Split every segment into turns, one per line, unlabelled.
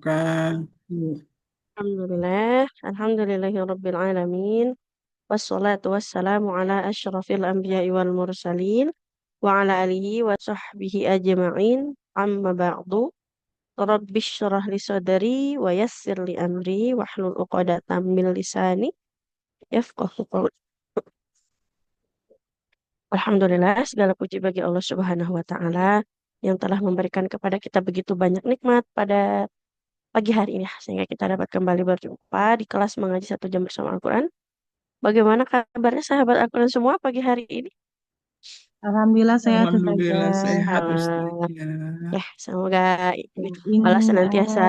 Kak?
Alhamdulillah, alhamdulillahirabbil alamin. Wassalatu wassalamu ala asyrafil anbiya'i wal mursalin wa ala alihi wa sahbihi ajma'in. Amma ba'du. Rabbi syrah li sadri wa yassir li amri wahlul 'uqdatam min lisani yafqahu qawli. Alhamdulillah, segala puji bagi Allah Subhanahu wa taala yang telah memberikan kepada kita begitu banyak nikmat pada pagi hari ini sehingga kita dapat kembali berjumpa di kelas mengaji 1 jam bersama Al-Quran. Bagaimana kabarnya sahabat Al-Quran semua pagi hari ini?
Alhamdulillah sehat
Alhamdulillah
Ustazah.
sehat
Ah,
Ustazah.
ya, semoga
In
Allah senantiasa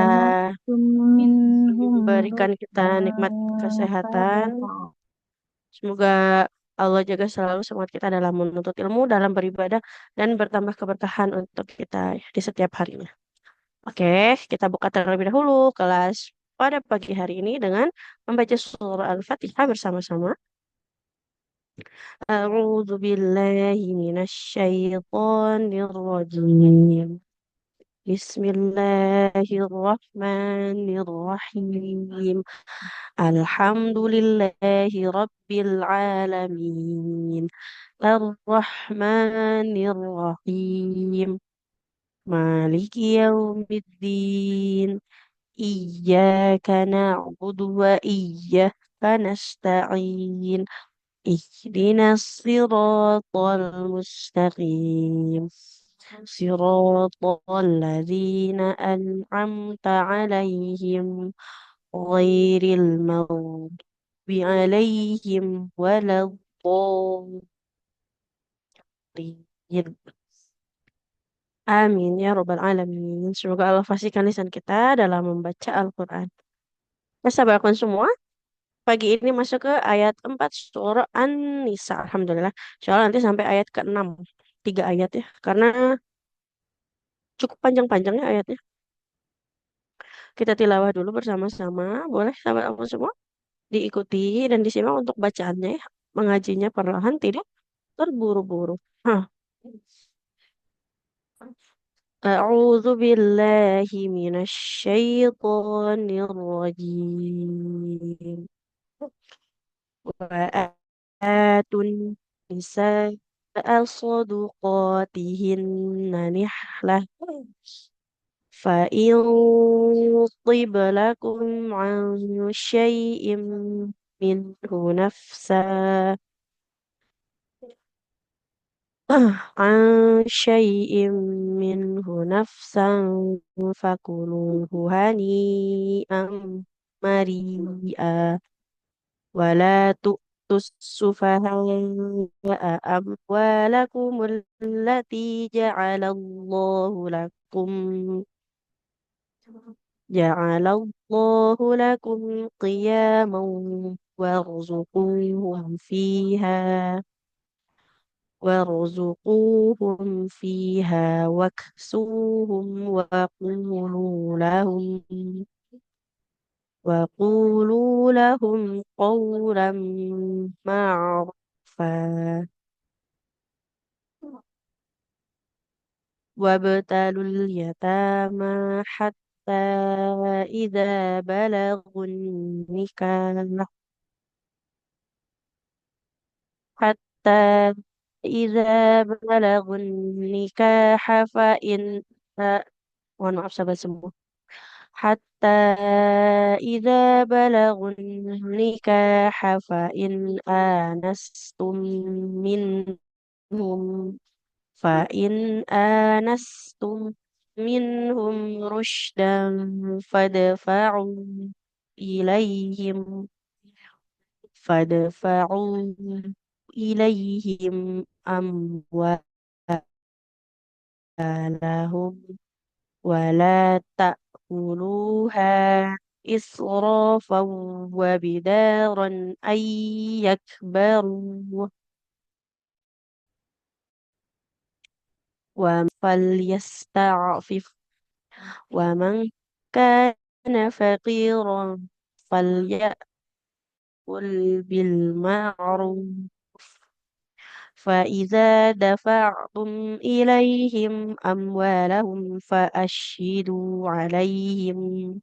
antum minhum
memberikan kita nikmat
rushdan
kesehatan.
fadfa'
Semoga Allah jaga selalu semangat kita dalam menuntut ilmu, dalam beribadah, dan bertambah keberkahan untuk kita di setiap harinya. Oke, kita buka terlebih dahulu kelas pada pagi hari ini dengan membaca surah Al-Fatihah bersama-sama. A'udzu billahi minasyaitonir rajim. Bismillahirrahmanirrahim. Alhamdulillahi rabbil alamin. Ar-Rahmanir Rahim. Maliki yaumiddin. Iyyaka na'budu wa iyyaka nasta'in. اهدنا الصراط المستقيم صراط الذين أنعمت عليهم غير المغضوب عليهم ولا الضالين. Amin ya Robbal Alamin. Semoga Allah fasihkan lisan kita dalam membaca Al-Quran. Sahabatku semua, pagi ini masuk ke ayat 4 surah An-Nisa. Alhamdulillah. Soalnya nanti sampai ayat ke-6. 3 ayat ya. Karena cukup panjang-panjangnya ayatnya. Kita tilawah dulu bersama-sama. Boleh sahabat aku semua diikuti dan disimak untuk bacaannya ya. Mengajinya perlahan, tidak terburu-buru. Hah. A'udzu billahi minasyaitonir rajim. وآتوا النساء صدقاتهن نحلة فإن طب لكم عن شيء منه نفسا عن شيء منه نفسا فكلوه هنيئا مريئا ولا تؤتوا السفهاء أموالكم التي جعل الله لكم قياما وارزقوهم فيها واكسوهم وقولوا لهم قولا معروفا وابتلوا اليتامى حتى إذا بلغوا النكاح حتى إذا بلغوا النكاح فإن mohon maaf sahabat semua. حتى إذا بلغوا النكاح منهم فإن آنستم منهم رشدا فادفعوا إليهم فادفعوا إليهم أموالهم ولا تأكلوها إسرافا وبدارا أن يكبروا فليستعفف ومن كان فقيرا فليأكل بالمعروف فإذا دفعتم إليهم أموالهم فأشهدوا عليهم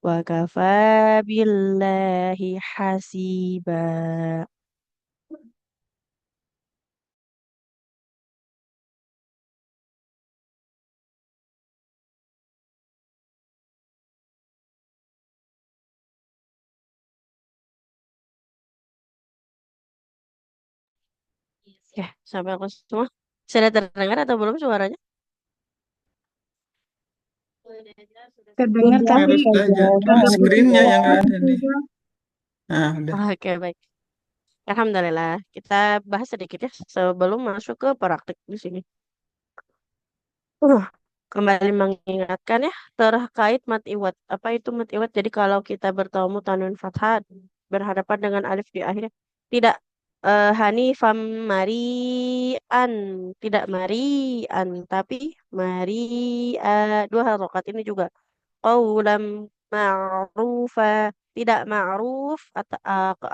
وكفى بالله حسيبا. Ya, sampai aku semua. Sudah terdengar atau belum suaranya?
Terdengar
Sudah.
tapi
Harus aja.
agak
Screennya yang nggak
putus-putus
ada nih.
juga.
Nah, udah.
Oke, baik. Alhamdulillah. Kita bahas sedikit ya sebelum masuk ke praktik di sini. Uh, Kembali mengingatkan ya terkait mat iwat. Apa itu mat iwat? Jadi kalau kita bertemu tanwin fathah berhadapan dengan alif di akhirnya tidak hanifam marian, tidak marian, tapi dua harokat ini juga qaulam ma'rufa, tidak ma'ruf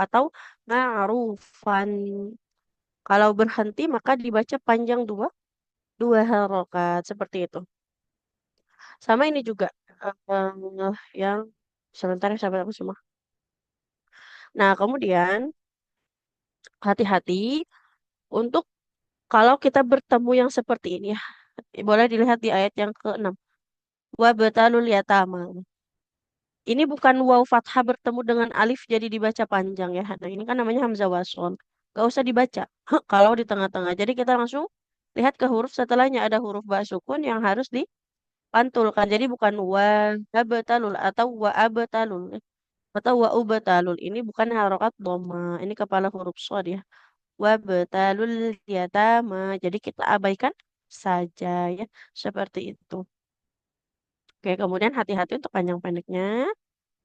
atau ma'rufan. Kalau berhenti maka dibaca panjang dua harokat seperti itu. Sama ini juga yang sebentar ya sahabat aku semua. Nah, kemudian hati-hati untuk kalau kita bertemu yang seperti ini ya. Boleh dilihat di ayat yang ke-6. Wa betalul yatama. Ini bukan waw fathah bertemu dengan alif jadi dibaca panjang ya. Nah, ini kan namanya hamzah wasol. Gak usah dibaca kalau di tengah-tengah. Jadi kita langsung lihat ke huruf setelahnya ada huruf ba sukun yang harus dipantulkan. Jadi bukan wa abetalul atau wa abetalul. Atau wa ubatalul ini bukan harokat dhamma, ini kepala huruf shad ya. Wa batalul yatama. Jadi kita abaikan saja ya, seperti itu. Oke, kemudian hati-hati untuk panjang pendeknya,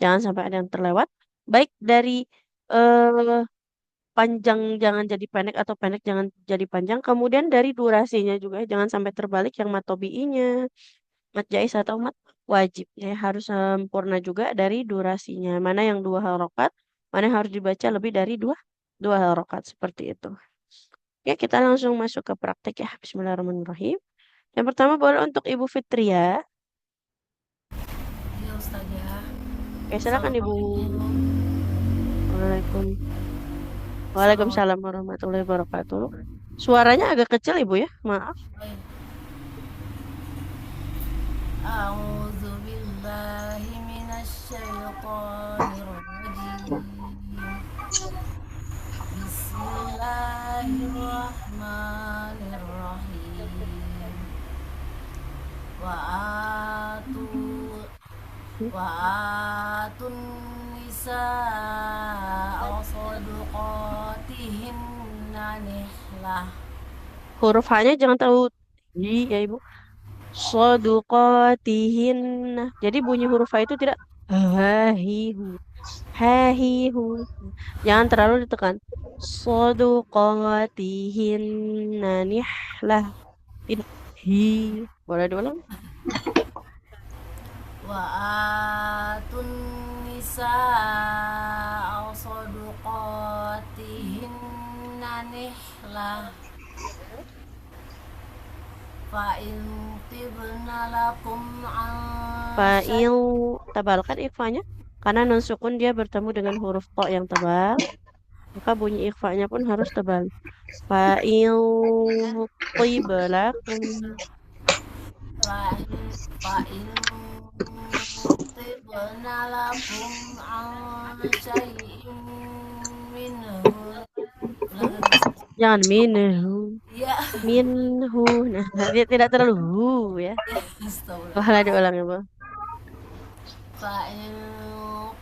jangan sampai ada yang terlewat. Baik dari eh, panjang jangan jadi pendek atau pendek jangan jadi panjang. Kemudian dari durasinya juga jangan sampai terbalik yang matobi'inya, mat jais atau mat wajib ya harus sempurna juga dari durasinya. Mana yang dua harokat, mana yang harus dibaca lebih dari dua harokat seperti itu. Ya kita langsung masuk ke praktek ya. Bismillahirrahmanirrahim. Yang pertama boleh untuk Ibu Fitria.
Iya Ustazah.
Oke, silakan Ibu.
Assalamualaikum.
Waalaikum.
Assalamualaikum.
Waalaikumsalam warahmatullahi wabarakatuh. Suaranya agak kecil Ibu ya. Maaf.
A'udzu billahi minasyaitonir rajim. Bismillahirrahmanirrahim. Wa atu wa atun nisa sadaqatihinna nihlah.
Huruf H-nya jangan terlalu tinggi ya Ibu. Soduqatihin. Jadi bunyi huruf H itu tidak hahihu. Hahihu. Jangan terlalu ditekan. Soduqatihin nanihlah. Tidak. Hi. Boleh diulang?
Wa atun nisa sadaqatihinna nihlah fa in tibna lakum an syai'
Fa'il. Tebalkan ikhfanya. Karena nun sukun dia bertemu dengan huruf to yang tebal. Maka bunyi ikhfanya pun harus tebal. Fa'il. Tibalakum.
fa in tibna lakum an syai'in minhu.
Jangan minhu.
Ya,
Minhu. Nah, dia tidak terlalu hu ya. Boleh
astagfirullah.
diulang ya, Bu.
فإن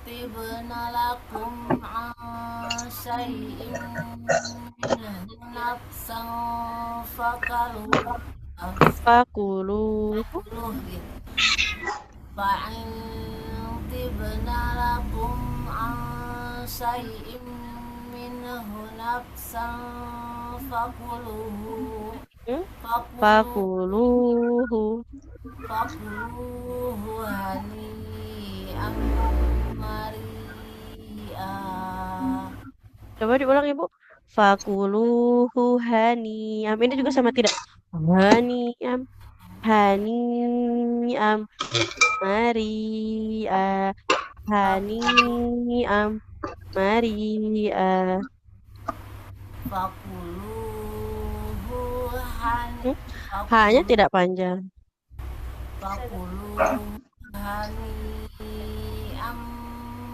طبن لكم عن شيء منه نفسا فكلوه
Fakuluhu.
فكلوه فإن طبن لكم عن شيء منه نفسا فكلوه
Hmm?
فكلوه
Fakuluhu.
فكلوه هنيئا مريئا.
Coba diulang, Ibu. Fakuluhu haniam. Ini juga sama tidak? Haniam. Haniam. Mari. ah, Haniam. Mari. ah.
Fakuluhu hani
Hmm? Hanya
fakulu
tidak panjang.
fakuluhu hani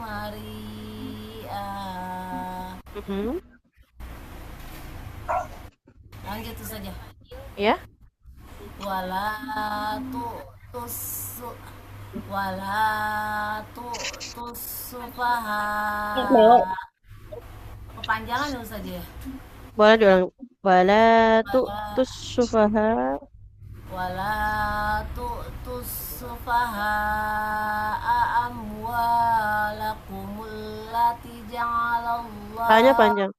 Maria.
Mhm.
Lanjut itu saja.
Ya.
Wala tu tus wala tu sufaha. Kepanjangan itu saja ya.
Boleh diulang. Wala tu'tus
Wala
sufaha.
wala tu'tus sufaha amwalakumul lati
Hanya
ja'alallah
panjang.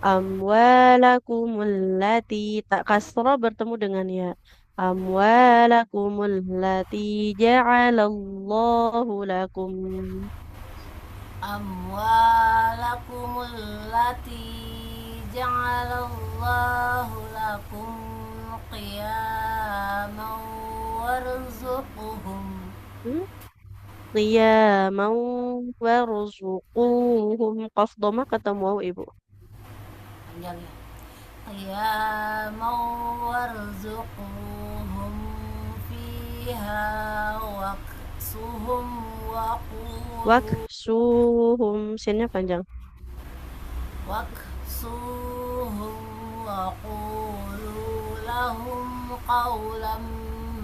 Amwalakumulati tak kasra bertemu dengan ya. Amwalakumulati ja'alallahu lakum.
amwalakumul lati ja'alallahu lakum qiyaman warzuquhum.
Hmm? Qiyamau warzuquhum. Qaf dhamma ketemu waw, ibu.
Panjang ya. Qiyaman warzuquhum fiha waqsuhum waqulu
Waksuhum. Sinnya panjang.
waqsuhum waqulu lahum qawlan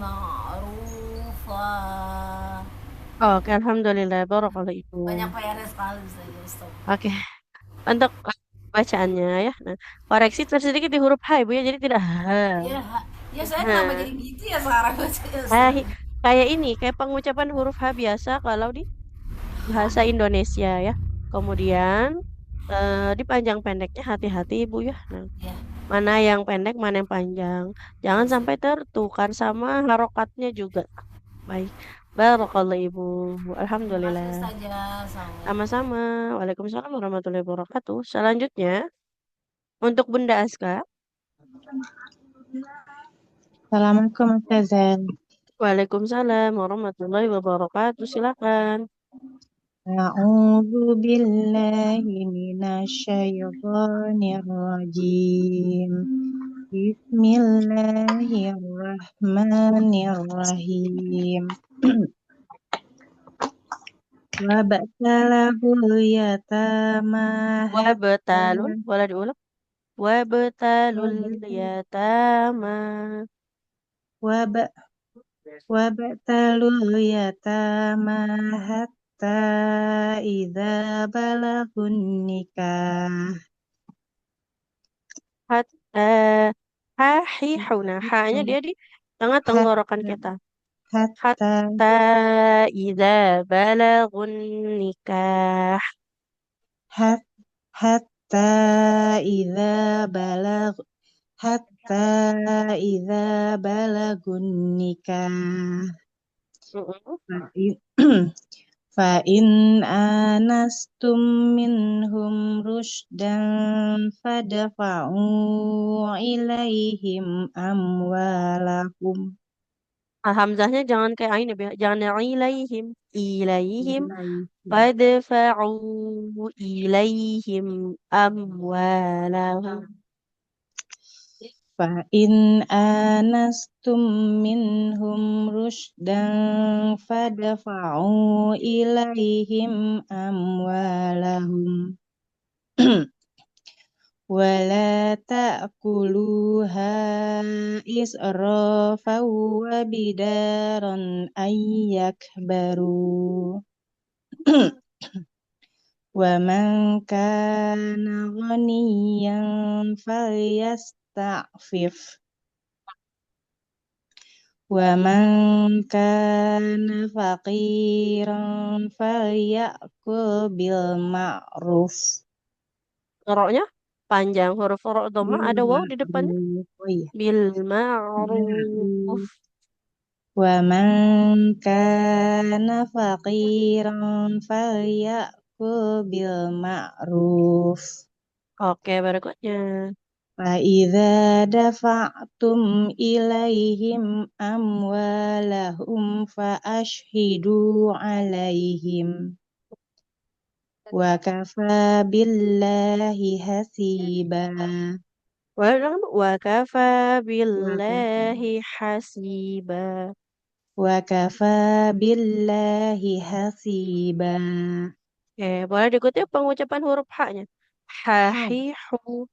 ma'rufa.
Oke, alhamdulillah. Barakallah ibu.
Banyak PR sekali saja, stop.
Oke, untuk bacaannya ya. Nah, koreksi sedikit di huruf H ibu ya, jadi tidak H.
Ya, ya saya kenapa
Nah,
jadi gitu ya sekarang bacanya,
H,
Ustaz?
kayak ini, kayak pengucapan huruf H biasa kalau di bahasa Indonesia ya. Kemudian dipanjang pendeknya hati-hati ibu ya. Nah,
Ya,
mana yang pendek, mana yang panjang. Jangan
ya,
sampai tertukar sama harokatnya juga. Baik. Barakallah ibu.
terima kasih
Alhamdulillah.
Ustazah. Assalamualaikum.
Sama-sama. Waalaikumsalam warahmatullahi wabarakatuh. Selanjutnya, untuk Bunda Aska.
Assalamualaikum Ustazah.
Waalaikumsalam warahmatullahi wabarakatuh. Silakan.
A'udzu billahi minasyaitonir rajim. Bismillahirrahmanirrahim. Wabtalahul yatama
Wabetalun.
hatta
Boleh diulang? Wabetalul yatama.
wab wabtalul yatama hatta idza balagun nikah
Hatta hahihuna. Hanya dia di tengah tenggorokan
hatta
kita.
hatta
Hatta idza balagun nikah.
hat hatta idza balag hatta idza balagun nikah
Mm-mm.
Fa'in anastum minhum rushdan fadfa'u ilaihim amwalahum
Hamzahnya jangan kayak ini, jangan yang ilaihim. Ilaihim.
ilaihim
Fadfa'u ilaihim amwalahum.
Fa'in anastum minhum rushdan fadfa'u ilaihim amwalahum wala ta'kuluha israfan wa bidaran ayyakbaru wa man kana ghaniyan falyasta'fif wa man kana faqiran falyakul bil ma'ruf
Roknya panjang. Huruf rok dhamma
bil
ada waw di depannya.
ma'ruf oh iya
Bil ma'ruf.
wa man kana faqiran falyakul bil ma'ruf
Oke, berikutnya.
فإذا دفعتم إليهم أموالهم فأشهدوا عليهم وكفى بالله حسيبا
Wakafa
وكفى
billahi hasiba.
وكفى بالله حسيبا
Oke, boleh diikuti pengucapan huruf H-nya. Hahihu.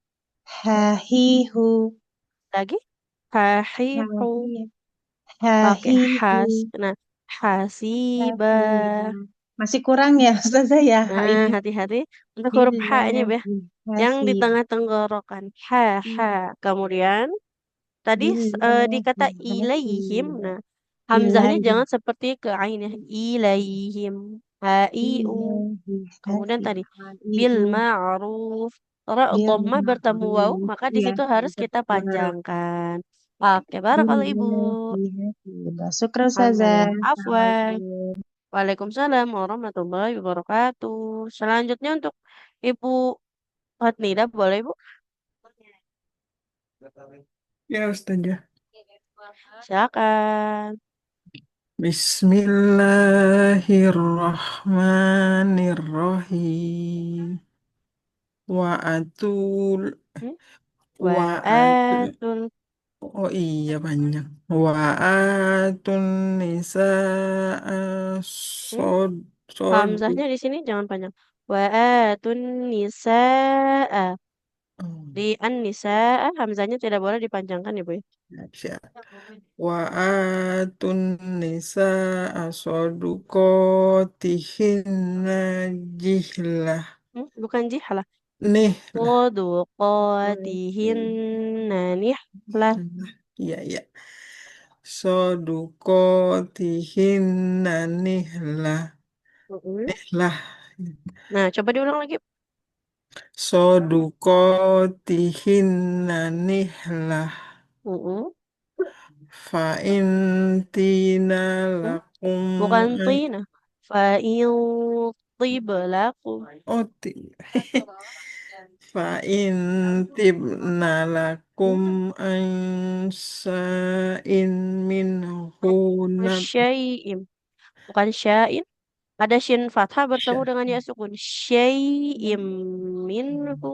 hahihu
Lagi. Hahihu.
hahihu
Oke,
hahihu
Nah, hasiba.
hasiba. Masih kurang ya Ustazah ya
Nah,
ini.
hati-hati untuk huruf H-nya,
Billahi
ya. Yang di
hasib.
tengah tenggorokan. Ha, ha. Kemudian, tadi di
Billahi
kata ilaihim.
hasib.
Nah, hamzahnya
Ilahi.
jangan seperti ke ain ya. Ilaihim. Ha, i, u.
Billahi
Kemudian
hasib.
tadi bil
Iu.
ma'ruf. Ra
Bil
dhammah bertemu waw,
ma'ruf.
maka di
Ya,
situ harus kita
betul.
panjangkan. Oke, barakallahu Ibu.
Billahi hasib. Syukran Ustazah.
Alhamdulillah. Afwan.
Assalamualaikum.
Waalaikumsalam warahmatullahi wabarakatuh. Selanjutnya untuk Ibu Fatnida, boleh Ibu?
Ya, Ustazah.
Silakan.
Bismillahirrahmanirrahim. Wa'atul
Hmm?
wa'atul
Wa'atul.
Oh iya banyak. Wa'atun nisa'a
Hmm?
sod sodu.
Hamzahnya di sini jangan panjang. Wa'atun nisa'a.
Oh,
Di an nisa'a, hamzahnya tidak boleh dipanjangkan ya, Bu, ya.
siap. Wa'atun nisa'a sodukotihinna jihlah.
Bukan jihalah.
Nih lah.
Soduqatihinna nihlah.
Iya, iya. Sodukotihinna nihlah.
Mm-mm.
Nihlah.
Nah, coba diulang lagi.
Sodukotihinna nihlah.
Mm-mm.
Fa'intina
Hmm?
lakum
Bukan tina. Fa'il tiblakum.
oh fa'in tibna lakum
Hmm?
ansa'in minhu
Syai'im. Bukan sya'in. Ada shin fathah bertemu
nabsya
dengan ya sukun. Syai'im minhu.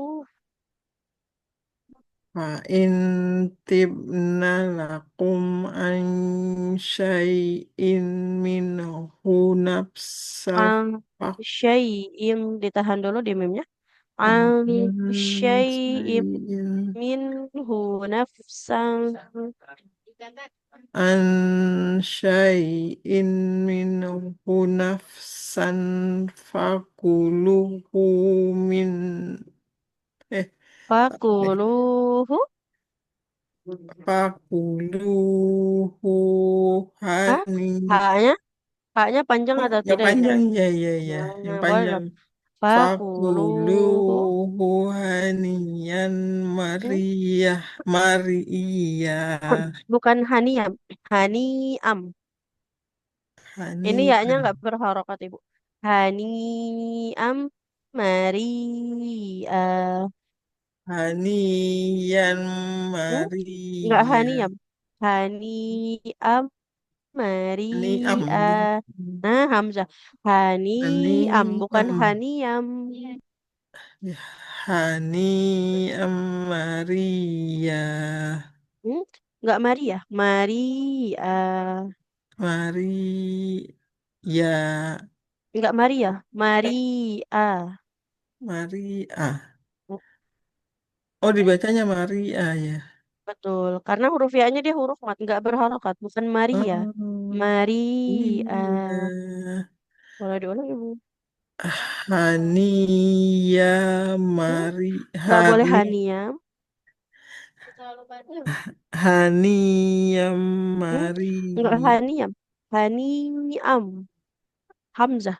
fa'in tibna lakum ansa'in minhu nafsa
Ang syai'im. Ditahan dulu di mimnya. Ang syai'im
ansa'in
minhu nafsan.
an syai'in minhu nafsan fakuluhu min eh
Fakuluhu.
fakuluhu
Hah?
hani
Haknya? Haknya panjang
oh
atau
yang
tidak ini?
panjang ya ya ya yang
Nah, boleh
panjang
dong. Fakuluhu.
fakuluhu hanian
Hmm?
mariyah mariyah
Bukan haniam. Haniam. Ini yaknya
hanian
nggak berharokat, Ibu. Haniam Maria.
hanian
Hmm? Nggak
Maria
haniam. Haniam
ini am
Maria.
gitu.
Nah, Hamzah.
Ini
Haniam, bukan
am
haniam.
ya, Hani am Maria
Hmm? Nggak Maria. Maria.
Ya
Nggak Maria. Maria.
Maria oh dibacanya Maria ya
Betul, karena huruf ya-nya dia huruf mat, nggak berharokat, bukan Maria.
oh
Maria.
iya
Boleh diulang, Ibu?
Hania
Hmm?
Mari
Nggak boleh
Hani
Hania.
Hania
Hmm?
Mari
Nggak Haniam. Haniam. Hamzah.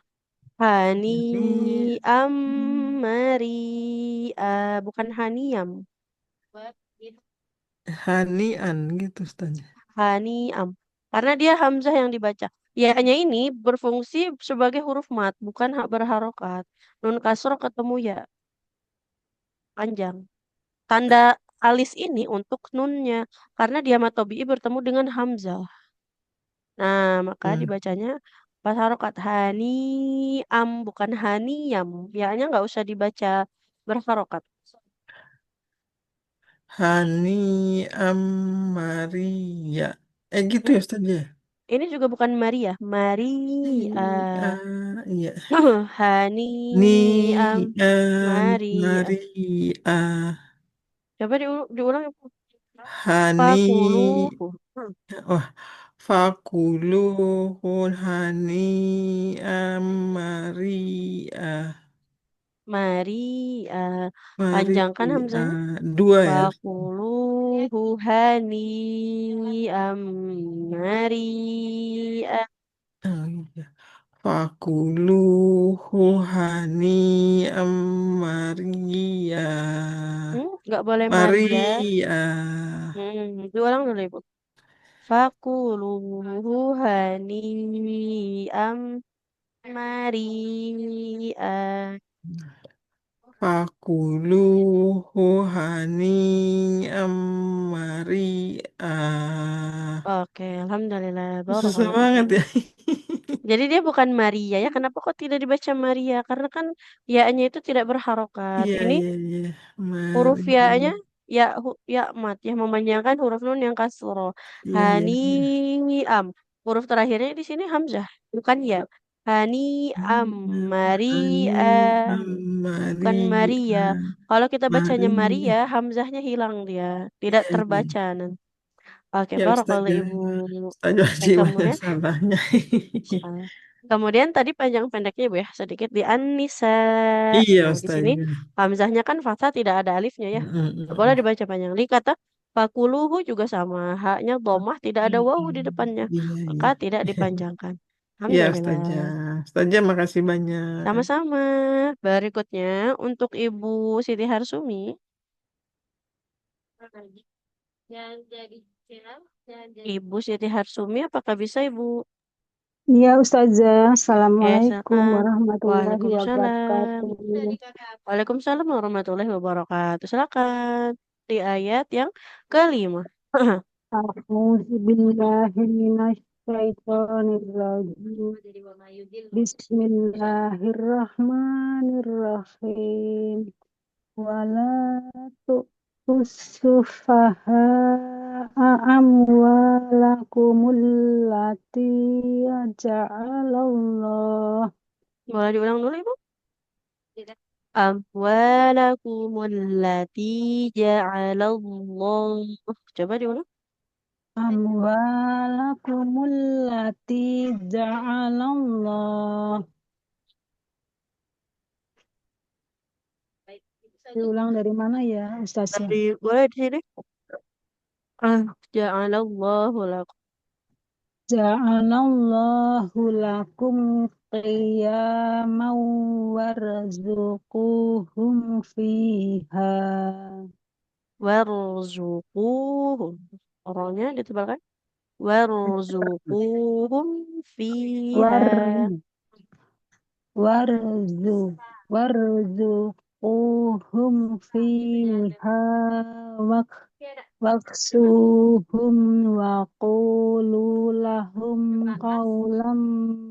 Hani
Haniam Maria. Bukan Haniam.
Hanian gitu Ustaznya.
Haniam. Karena dia Hamzah yang dibaca. Ya-nya ini berfungsi sebagai huruf mat, bukan hak berharokat. Nun kasroh ketemu ya. panjang. Tanda alis ini untuk nunnya karena dia mad tabi'i bertemu dengan hamzah. Nah, maka
Hmm.
dibacanya pas harokat hani am bukan hani yam. Ya-nya nggak usah dibaca berharokat.
Hani Amaria. Gitu
Hmm,
ya Ustaz ya?
ini juga bukan Maria, Maria.
Iya.
Hani
Ni
am Maria.
Maria.
Coba diulang ya.
Hani.
Fakuluhu.
Wah. Fakuluhun hani Maria.
Maria. Panjangkan
Maria.
hamzahnya.
Dua ya.
Fakuluhu hani am Maria.
Oh, iya. Fakuluhu hani Maria.
Nggak boleh Maria.
Maria.
Diulang dulu Ibu. Fakuluhu hani'am Maria.
Fakuluhu hani Maria.
Oke, Alhamdulillah.
Susah
Barakallahu
banget
fikum.
ya.
Jadi dia bukan Maria ya. Kenapa kok tidak dibaca Maria? Karena kan ya-nya itu tidak berharokat.
Iya,
Ini
iya, iya.
huruf
Maria.
ya-nya ya ya mat yang memanjangkan huruf nun yang kasroh.
Iya, iya, iya.
Hani'am. Huruf terakhirnya di sini hamzah, bukan ya. Hani'am
Hani
Maria. Bukan Maria.
Maria.
Kalau kita bacanya
Maria.
Maria, hamzahnya hilang dia, tidak
Iya, iya.
terbaca. Oke,
Ya
barakallahu
Ustazah.
Ibu.
Ustazah
Dan
masih banyak
kemudian,
salahnya.
salah. Kemudian tadi panjang pendeknya Ibu ya, sedikit di An-Nisa.
Iya
Nah, di sini
Ustazah.
hamzahnya kan fathah tidak ada alifnya ya.
Mm, mm,
Nggak boleh
mm,
dibaca panjang. Di kata fakuluhu juga sama. Haknya dhammah tidak ada wawu di depannya.
Iya,
Maka
iya.
tidak dipanjangkan.
Iya
Alhamdulillah.
Ustazah. Ustazah makasih banyak.
Sama-sama. Berikutnya untuk Ibu Siti Harsumi. Ibu Siti Harsumi, apakah bisa Ibu?
Iya, Ustazah.
Oke,
Assalamualaikum
silakan.
warahmatullahi
Waalaikumsalam.
wabarakatuh.
Waalaikumsalam warahmatullahi wabarakatuh. Silakan. Di ayat yang kelima.
A'udzu billahi minasyaitonir rajim. Bismillahirrahmanirrahim. Wala tu'tus sufaha'a amwalakumul lati ja'alallah.
Boleh diulang dulu, Ibu? Amwalakumul lati ja'alallah. Coba diulang.
Amwalakumul lati ja'alallah. Diulang dari mana ya, Ustazah?
Boleh di sini. Ja'alallahu lakum.
Ja'alallahu lakum qiyaman warzuquhum fiha.
Warzuquhum. Orangnya ditebalkan. Warzuquhum fiha.
War warzu warzuquhum fiha wak waksuhum wa qulu lahum qawlam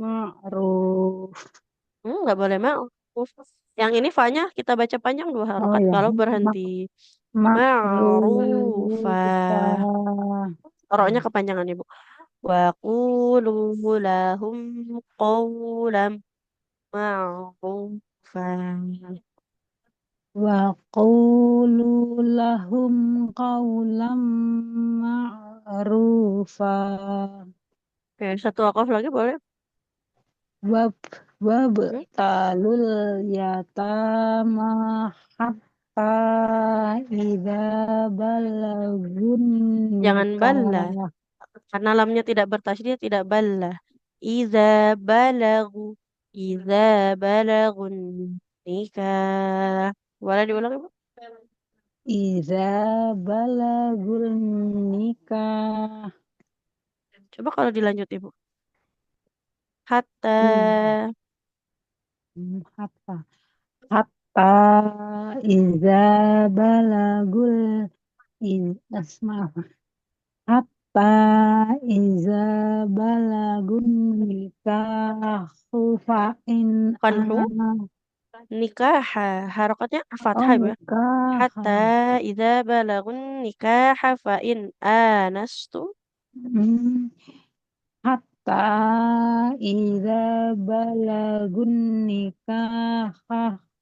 ma'ruf.
Nggak boleh mau. Yang ini fa-nya kita baca panjang dua
Oh
harokat.
ya,
Kalau berhenti
mak makrufa.
ma'rufa. Roknya kepanjangan Ibu. Wa qulu lahum qawlam ma'rufa.
Wa qulu lahum qawlam ma'rufa.
Oke, satu wakaf lagi boleh?
Wab wab
Hmm?
talul yatama hatta idza balagun
Jangan balla.
nikah.
Karena lamnya tidak bertasydid, tidak balla. Iza balagu. Iza balagun nikah. Boleh diulang Ibu?
Idza balagul nikah.
Coba kalau dilanjut Ibu. Hatta.
Hmm, Hatta iza balagul asma hatta iza balagun nikahu fa in
Kanhu nikah harokatnya fathah Ibu ya.
nikah
Hatta idza balagun nikah fa in anastum
hatta idza balagun nikah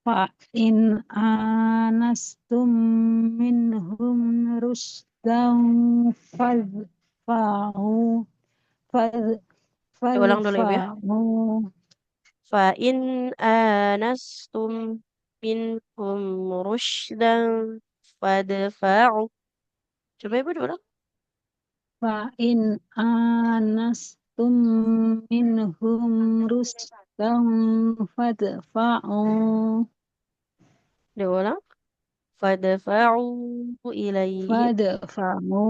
fa in anastum minhum rusdan fadfa'u fad-
Ulang dulu Ibu ya.
fadfa'u
Fa in anastum minhum rusydan fadfa'u. Coba Ibu diulang.
fa in anastum minhum rusdan fadfa'u
Diulang. Fadfa'u ilaihi.
fadfa'u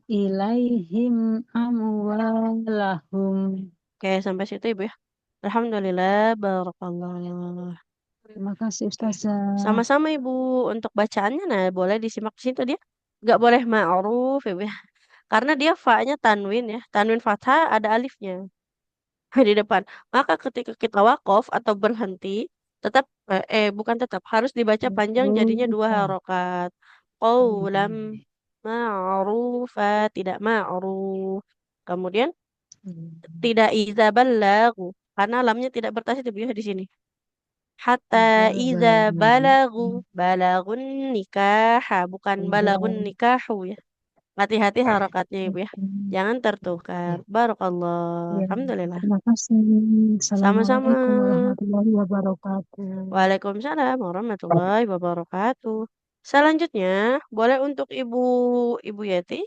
ilaihim amwalahum.
Oke, sampai situ Ibu ya. Alhamdulillah, barakallah.
Terima kasih Ustazah.
Sama-sama Ibu. Untuk bacaannya, nah boleh disimak di situ dia. Nggak boleh ma'ruf Ibu ya. Karena dia fa-nya tanwin ya. Tanwin fathah ada alifnya di depan. Maka ketika kita wakof atau berhenti, tetap, bukan tetap, harus dibaca panjang jadinya dua harokat. Qawlam ma'rufa, tidak ma'ruf. Kemudian, tidak iza balagu. Karena lamnya tidak bertasydid Ibu ya di sini. Hatta iza balagun nikah, bukan balagun nikahu ya. Hati-hati harokatnya Ibu ya. Jangan tertukar. Barakallah.
Ya,
Alhamdulillah.
terima kasih.
Sama-sama.
Assalamualaikum warahmatullahi wabarakatuh.
Waalaikumsalam warahmatullahi wabarakatuh. Selanjutnya, boleh untuk Ibu Yeti.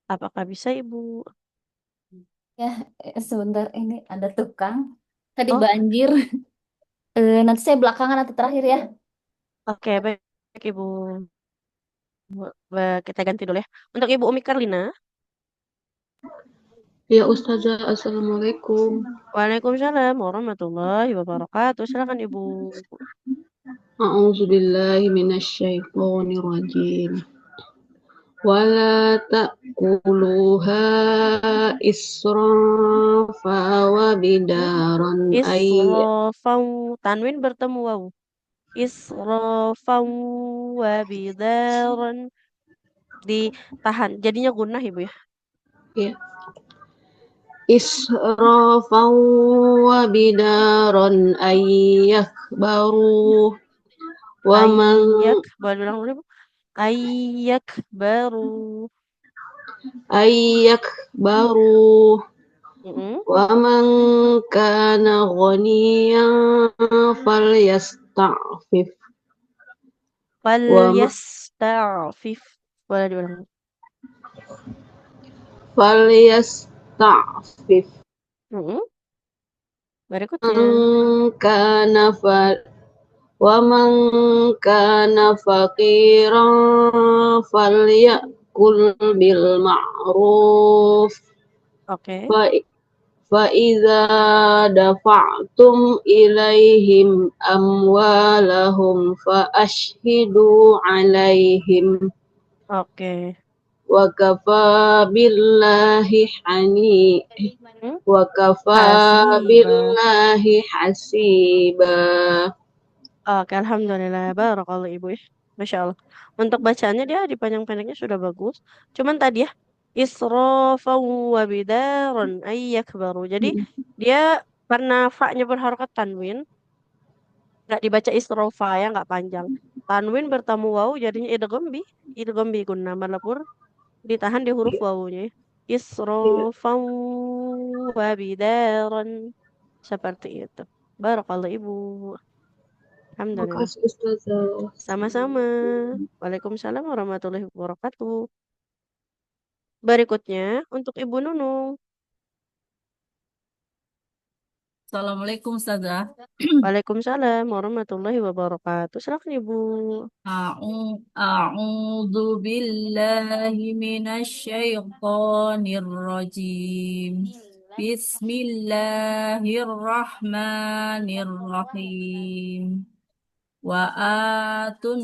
Apakah bisa Ibu?
Ya, sebentar ini ada tukang. Tadi
Oh,
banjir. Nanti saya belakangan atau terakhir ya.
oke, baik Ibu. Kita ganti dulu ya. Untuk Ibu Umi Karlina.
Ya Ustazah, Assalamualaikum.
Waalaikumsalam warahmatullahi wabarakatuh. Silakan Ibu.
A'udzubillahi minasyaitonirrajim. Wala ta'kuluha israfa wa bidaran
Israfan, tanwin bertemu waw. Israfan wa bidaran, ditahan. Jadinya gunnah Ibu ya.
ya. Israfan wa bidaran baru wa man
Ayyak, boleh bilang dulu Ibu. Ayyak baru.
baru
Mm-mm.
wa man kana ghaniyan falyasta'fif wa
Falyasta'fif. Boleh diulang.
falyasta'fif
Mm-mm. Berikutnya.
kana fa wa man kana faqiran falyakul bil ma'ruf
Oke.
fa dafa'tum ilaihim amwalahum fa ashhidu alaihim
Oke.
wa kafa billahi
Hmm?
wa kafa
Hasiba.
billahi hasiba.
Oke, alhamdulillah. Barakallah Ibu ya. Masya Allah. Untuk bacaannya dia di panjang-pendeknya sudah bagus. Cuman tadi ya, israfan wa bidaron ayyak baru. Jadi dia karena fa-nya berharokat tanwin, nggak dibaca isrofa ya, nggak panjang. Tanwin bertemu waw jadinya idgham bi gunnah malapur ditahan di huruf wawunya. Israfan wa bidaron, seperti itu. Barakallah Ibu. Alhamdulillah.
Makasih Ustazah.
Sama-sama. Waalaikumsalam warahmatullahi wabarakatuh. Berikutnya untuk Ibu Nunung.
Assalamualaikum Ustazah.
Waalaikumsalam warahmatullahi wabarakatuh. Silakan Ibu.
A'udzu billahi minasyaitonir rajim. Bismillahirrahmanirrahim. Wa atun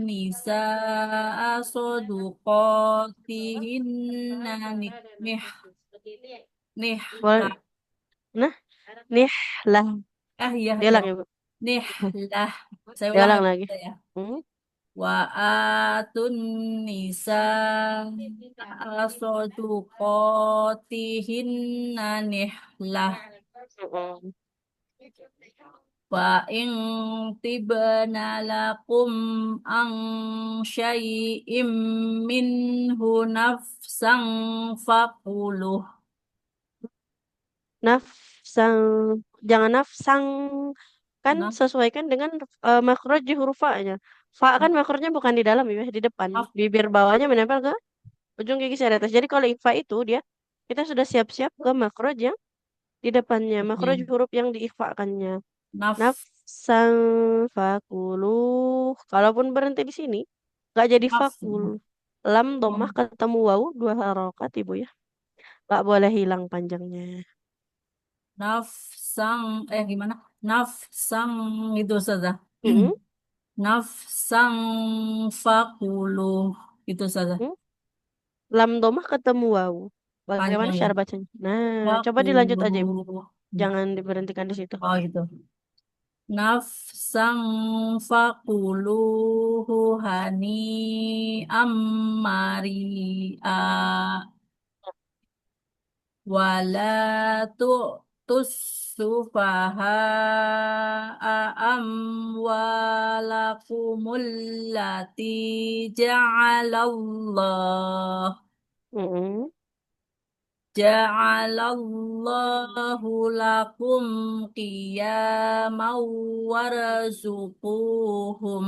nisaa soduqatihinna nihla.
Boleh. Nah, nih lah.
Ya,
Diulang Ibu.
nihlah. Saya ulang
Diulang lagi.
ya.
Hmm.
Wa atun nisaa soduqatihinna nihlah.
Mm-mm.
Fa in tibna lakum an syai'im minhu nafsan faquluh.
Nafsang, jangan nafsang, kan
Naf,
sesuaikan dengan makhraj huruf fa-nya. Fa kan makhrajnya bukan di dalam ya, di depan.
naf,
Bibir bawahnya menempel ke ujung gigi seri atas. Jadi kalau ikhfa itu dia kita sudah siap-siap ke makhraj yang di depannya, makhraj
oke.
huruf yang diikhfakannya.
Naf,
Nafsang fakuluh. Kalaupun berhenti di sini, nggak jadi
naf,
fakul. Lam
oh,
domah ketemu wawu dua harokat ibu ya. Nggak boleh hilang panjangnya.
nafsang, gimana? Nafsang itu saja.
Mm-mm.
Nafsang fakuluh itu saja.
Mm. Lam domah ketemu wawu. Bagaimana
Panjang ya.
cara bacanya? Nah, coba dilanjut aja ibu.
Fakuluh.
Jangan diberhentikan di situ.
Oh gitu. Nafsang fakuluhu hani ammari'a wala tu'tus sufaha amwalakumul lati
Mm-mm.
ja'alallahu lakum qiyaman warzuquhum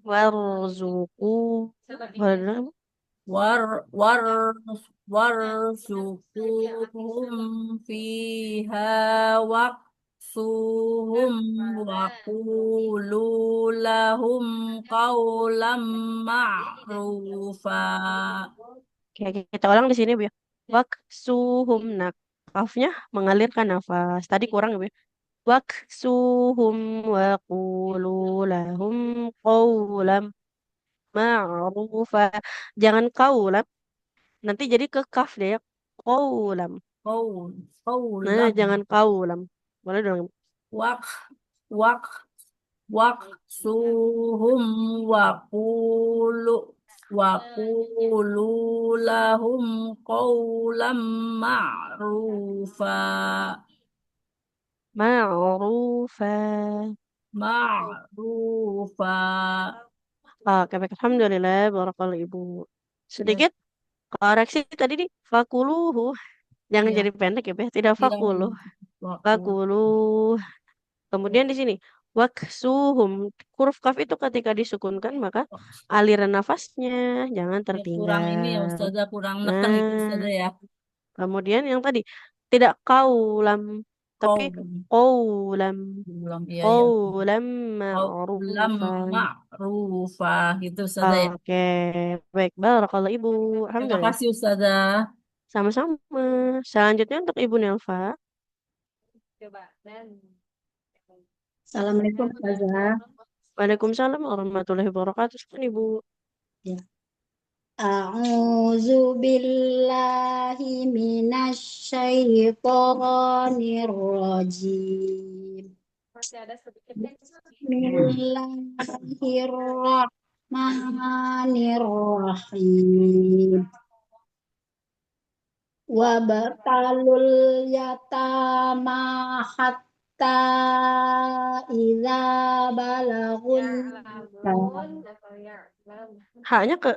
Warzuku. Boleh dengar, ibu?
war war warzuquhum fiha waqsuhum wa qulu lahum qawlam ma'rufa.
Oke, kita ulang di sini, Bu ya. Waksuhum nak. Kafnya mengalirkan nafas. Tadi kurang, Bu ya. Waksuhum wa qulu lahum qawlam ma'rufa. Jangan kaulam. Nanti jadi ke kaf deh ya. Qawlam.
Qaul
Nah,
qawlam
jangan kaulam. Boleh dong, Ibu?
waq waq waqsuhum waqulu waqulu lahum qawlam ma'rufa.
Ma'rufa.
Ma'rufa.
Oke, baik. Alhamdulillah. Barakallahu Ibu.
Ya,
Sedikit koreksi tadi di fakuluhu. Jangan
ya,
jadi pendek ya, Bu ya. Tidak
ya.
fakuluh.
Waqulu.
Fakuluh. Kemudian di sini waksuhum, huruf kaf itu ketika disukunkan maka aliran nafasnya jangan
Ya, kurang ini ya
tertinggal.
Ustazah, kurang neken itu
Nah,
Ustazah ya.
kemudian yang tadi tidak kaulam tapi
Qaul
qaulam,
belum, iya ya.
qaulam
Qaulam
ma'rufan.
ma'rufa gitu Ustazah ya.
Oke, baik. Barakallahu Ibu.
Terima
Alhamdulillah.
kasih Ustazah.
Sama-sama. Selanjutnya untuk Ibu Nelva.
Assalamualaikum Ustazah.
Waalaikumsalam warahmatullahi wabarakatuh. Silakan, Ibu.
Ya. A'udzu billahi minasyaitonir rajim. Bismillahirrahmanirrahim. Wa batalul yatama hatta idza balagun
Haknya ke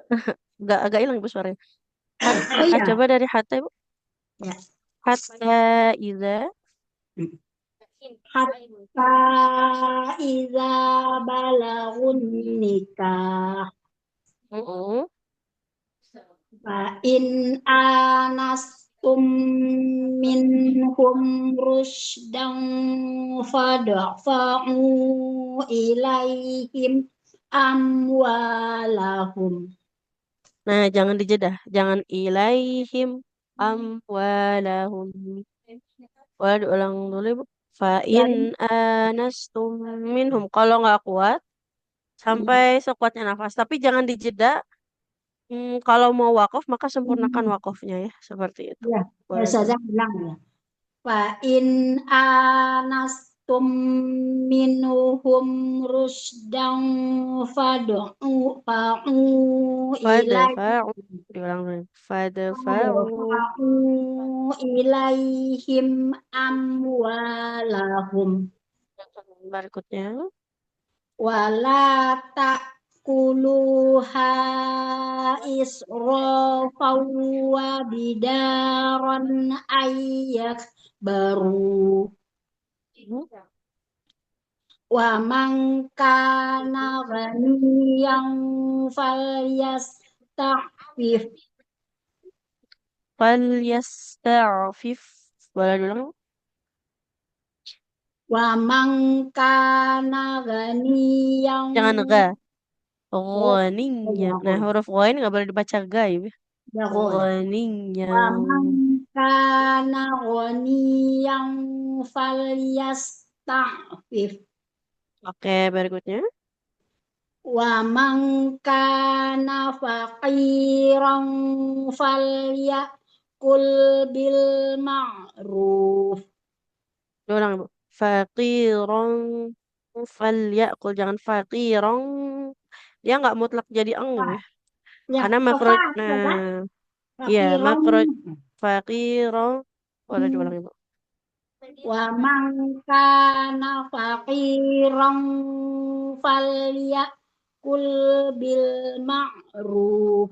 agak hilang Ibu suaranya.
Oh ya,
Coba dari hatta Ibu.
ya.
Hatta iza.
Hatta iza balagun nikah
Mm-mm.
fa in anastum minhum rusdan fadfa'u ilaihim amwalahum.
Nah, jangan dijedah. Jangan ilaihim. amwalahum. Boleh diulang dulu, Ibu. Fa'in
Dari
anastum minhum. Kalau nggak kuat, sampai sekuatnya nafas. Tapi jangan dijeda. Kalau mau wakaf, maka sempurnakan wakafnya ya. Seperti itu.
ya,
Boleh
saja
diulang.
bilang ya. Fa in anastum minhum rusdan fad'u fa'u ilai
Fadafa'u. Diulang dulu. Fadafa'u.
fa'u ilaihim amwalahum
Berikutnya.
wala ta'kuluha israfan wa bidaran ayyak baru wa man kana ghaniyan falyasta'fif
Falyasta'fif. Boleh diulang.
wa man kana ghaniyan
Jangan ga.
oh
Ghaninya.
ya
Nah, huruf ghain nggak boleh dibaca ga ya.
ya
Ghaninya.
wa man kana ghaniyan falyasta'fif
Oke, berikutnya.
wa man kana faqiran falyakul bil ma'ruf
Diulang, Bu. Faqiron falyakul. Jangan faqiron. Dia nggak mutlak jadi eng ya.
ya
Karena makro.
apa
Nah, iya
faqiran
makro. Faqiron. Boleh diulang, Ibu.
wa man kana faqiran falyakul bil ma'ruf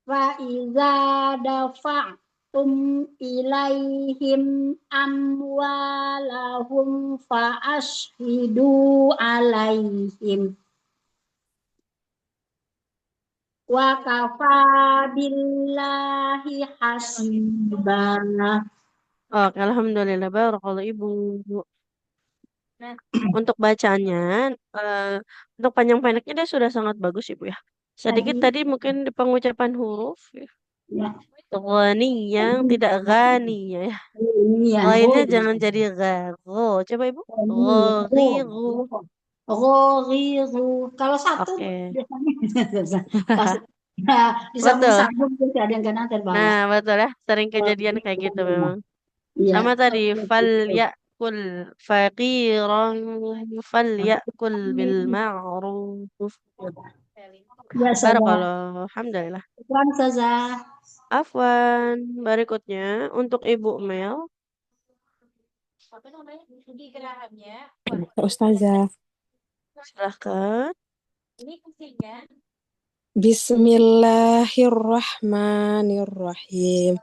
fa iza dafa'tum ilaihim amwalahum fa ashhidu alaihim wa kafa billahi hasibana.
Oke, alhamdulillah. Barakallahu Ibu. Untuk bacaannya, eh, untuk panjang pendeknya dia sudah sangat bagus Ibu ya. Sedikit
Tadi
tadi mungkin di pengucapan huruf ya.
ya
Ghani yang tidak ghani ya.
ini ya
Lainnya jangan jadi ghago. Coba Ibu. Ghagiru.
Goriru. Kalau satu
Oke.
biasanya pas nah,
Betul.
disambung-sambung terus ada yang kanan terbawa.
Nah, betul ya. Sering kejadian kayak gitu memang.
Iya.
Sama tadi fal yakul faqiran fal yakul bil ma'ruf.
Ya, saja.
Barakallah. Alhamdulillah.
Ikram saja.
Afwan. Berikutnya untuk Ibu Mel.
Ustazah.
Silahkan.
Bismillahirrahmanirrahim.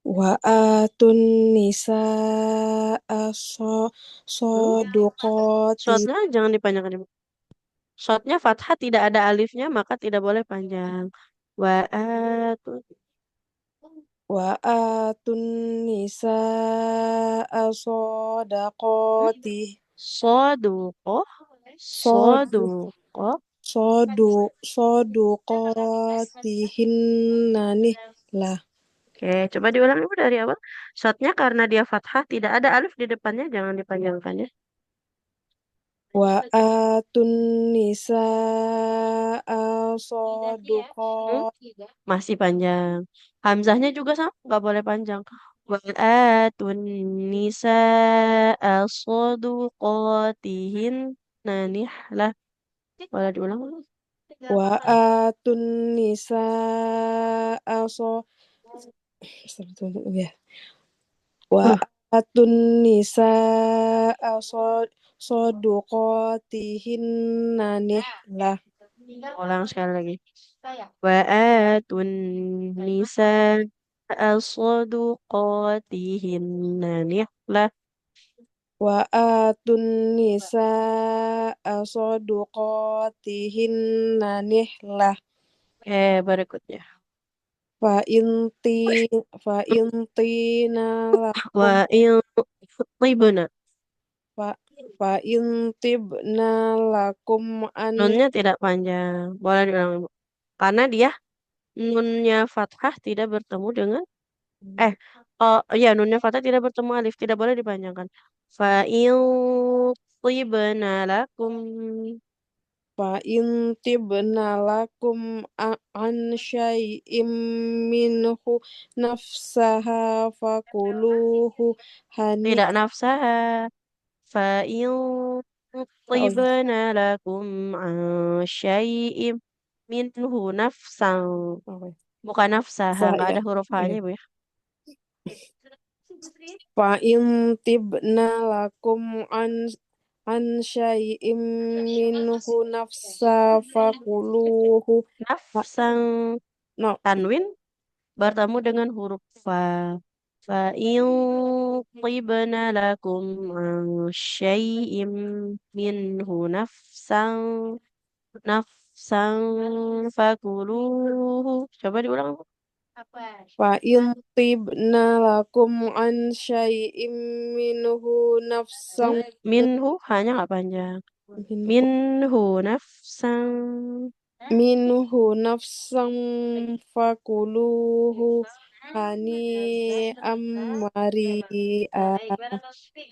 Wa atun nisaa soduqoti.
Shotnya jangan dipanjangkan Ibu. Shotnya fathah tidak ada alifnya maka tidak boleh panjang. Wa'atu.
Wa atun nisaa sodaqoti.
Soduqoh.
Sodu
Soduqoh.
soduqotihinna nih lah.
Oke, coba diulang Ibu dari awal. Shotnya karena dia fathah tidak ada alif di depannya jangan dipanjangkan ya.
Wa atun nisaa soduqot.
Masih panjang. Hamzahnya juga sama, nggak boleh panjang. Wa'atun nisa'a soduqatihin nanih lah. Boleh diulang?
Wa atun nisaa ya. Wa atun nisaa soduqatihinna nihlah.
Ulang sekali lagi. Wa'atun nisa'a soduqatihin nanih lah.
Wa atun nisaa soduqatihinna nihlah.
Oke, berikutnya.
Fa intina lakum
Wa tibna.
fa intibna lakum an
Nunnya tidak panjang. Boleh diulang Ibu. Karena dia nunnya fathah tidak bertemu dengan ya nunnya fathah tidak bertemu alif, tidak boleh dipanjangkan. Fa'in tibna lakum.
Fa'in tibna lakum an syai'im minhu nafsaha fakuluhu hani.
Tidak nafsaha. Fa'in
Oh iya.
tibna lakum an syai'im minhu nafsan.
Oke.
Bukan nafsaha, nggak ada
Fa'in
huruf
iya.
H-nya, Bu ya.
Fa'in tibna lakum an syai'im minhu nafsa fakuluhu.
Nafsan
No,
tanwin bertemu dengan huruf fa. Fa in tibna lakum an syai'im minhu nafsan fakuluhu. Coba diulang.
fa'in tibna lakum an syai'im minhu nafsan
Minhu hanya nggak panjang.
minhu
Minhu nafsan.
minhu nafsan fakuluhu hani amari'a.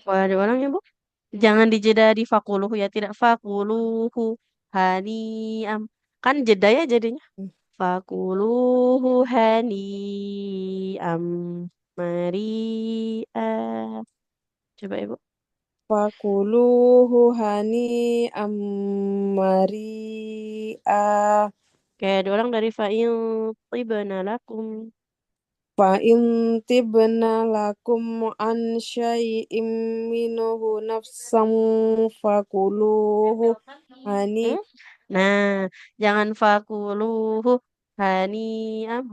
Boleh diulang ya, Bu? Jangan dijeda di fakuluhu ya, tidak fakuluhu haniam. Kan jeda ya jadinya. Fakuluhu haniam maria. Coba Ibu.
Fakuluhu hani amari'a.
Kayak diulang dari fa'in tibana lakum.
Fa'in tibna lakum an syai'im minhu nafsan fakuluhu hani.
Nah, jangan fakuluhu haniam.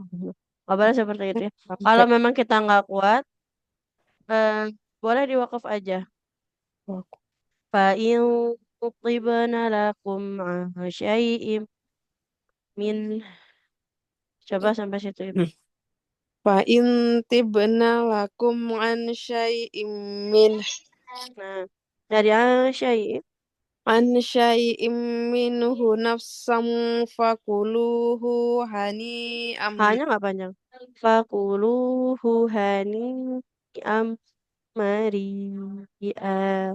Nggak boleh seperti itu ya. Kalau
Sampai
memang kita nggak kuat, eh, boleh diwakaf aja. فإن طبن لكم عن شيء min coba sampai situ Ibu.
Fa'in tibna lakum an syai'im min
Nah, dari syai'
an syai'im minhu nafsan fakuluhu hani
hanya nggak panjang. Fakuluhu hani am maria.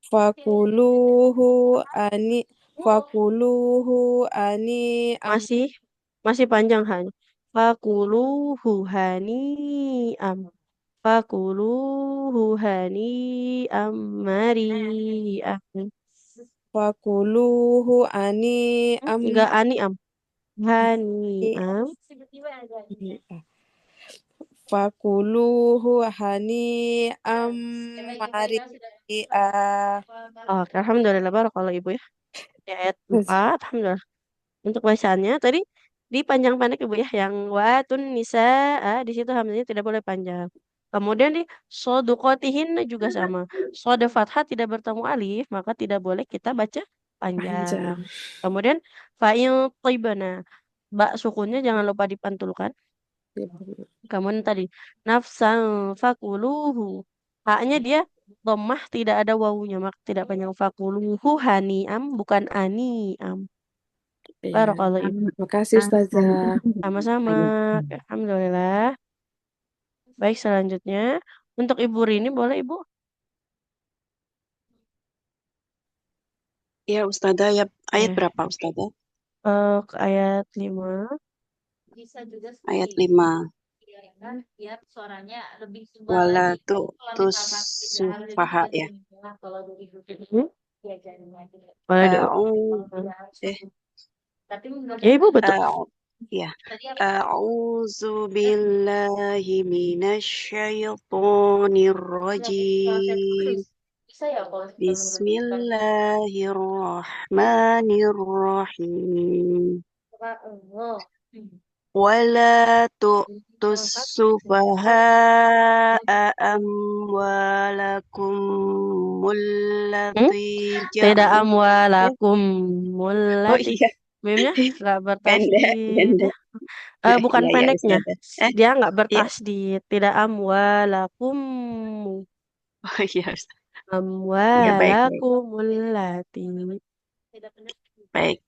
fakuluhu ani fakuluhu ani am
Masih masih panjang hanya. Fakuluhu hani am. Fakuluhu hani am maria.
fakuluhu ani am
Enggak ani am. Hani am.
fakuluhu hani am maria.
Oke, alhamdulillah barakallah Ibu ya. Di ayat 4, alhamdulillah. Untuk bacaannya tadi dipanjang pendek Ibu ya, yang watun nisa di situ hamzanya tidak boleh panjang. Kemudian di sodukotihin juga sama. Sode fathah tidak bertemu alif, maka tidak boleh kita baca panjang.
Panjang.
Kemudian fa'il tibana. Ba sukunnya jangan lupa dipantulkan. Kemudian tadi nafsan fakuluhu. Haknya dia dhammah tidak ada wawunya maka tidak panjang fakuluhu haniam bukan aniam.
Ya,
Barakallahu Ibu.
makasih Ustazah.
Sama-sama. Alhamdulillah. Baik selanjutnya untuk Ibu Rini boleh Ibu?
Ya Ustazah, ayat
Ya.
berapa Ustazah?
Ke ayat 5.
Ayat 5.
Biar suaranya lebih
Wala tu'tus sufaha ya.
Boleh ya Ibu betul.
Ya. A'udzu billahi minasyaitonir rajim. Bismillahirrahmanirrahim. Wala tu'tus sufaha'a amwalakum mullati
Tidak
ja'al.
amwalakum
Oh
mulati.
iya,
Mimnya nggak
pendek,
bertasdid.
pendek.
Bukan
Iya, ya
pendeknya.
Ustazah.
Dia nggak
Iya.
bertasdid. Tidak amwalakum.
Oh iya Ustazah. Iya, baik, baik.
Amwalakum mulati.
Baik.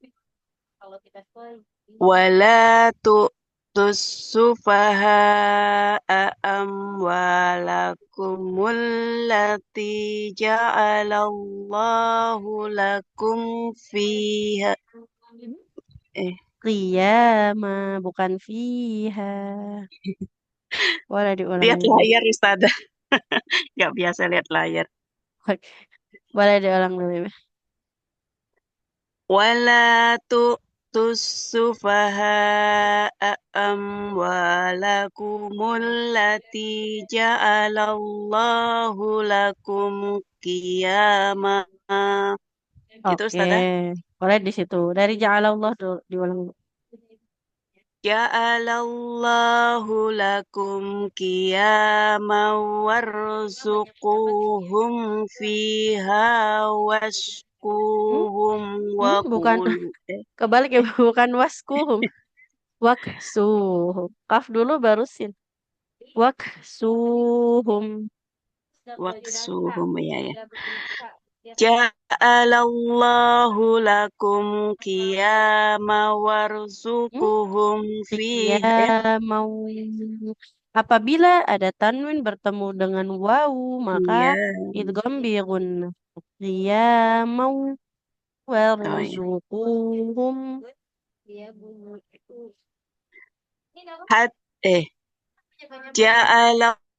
ولا تؤتوا السفهاء أموالكم التي جعل الله لكم فيها
Qiyama, bukan fiha. Boleh diulang
lihat
dulu.
layar Ustazah. Nggak biasa lihat layar.
Boleh diulang dulu ya.
ولا تؤتوا السفهاء أموالكم التي جعل الله لكم قياما. Gitu
Oke,
Ustazah.
boleh di situ. Dari ja'alallah dulu diulang dulu.
Ja'alallahu lakum qiyaman warzuquhum fiha washkuhum wa
Bukan
qulu.
kebalik ya, bukan waskuhum. Waksuhum. Kaf dulu baru sin. Waksuhum.
Waksuhum ya ya. Ja'alallahu lakum qiyaman warzuquhum
Iya
fiha.
mau. Apabila ada tanwin bertemu dengan wawu, maka
Iya.
idgham bi gunnah. Iya mau
Oh ya.
warzuquhum.
Hat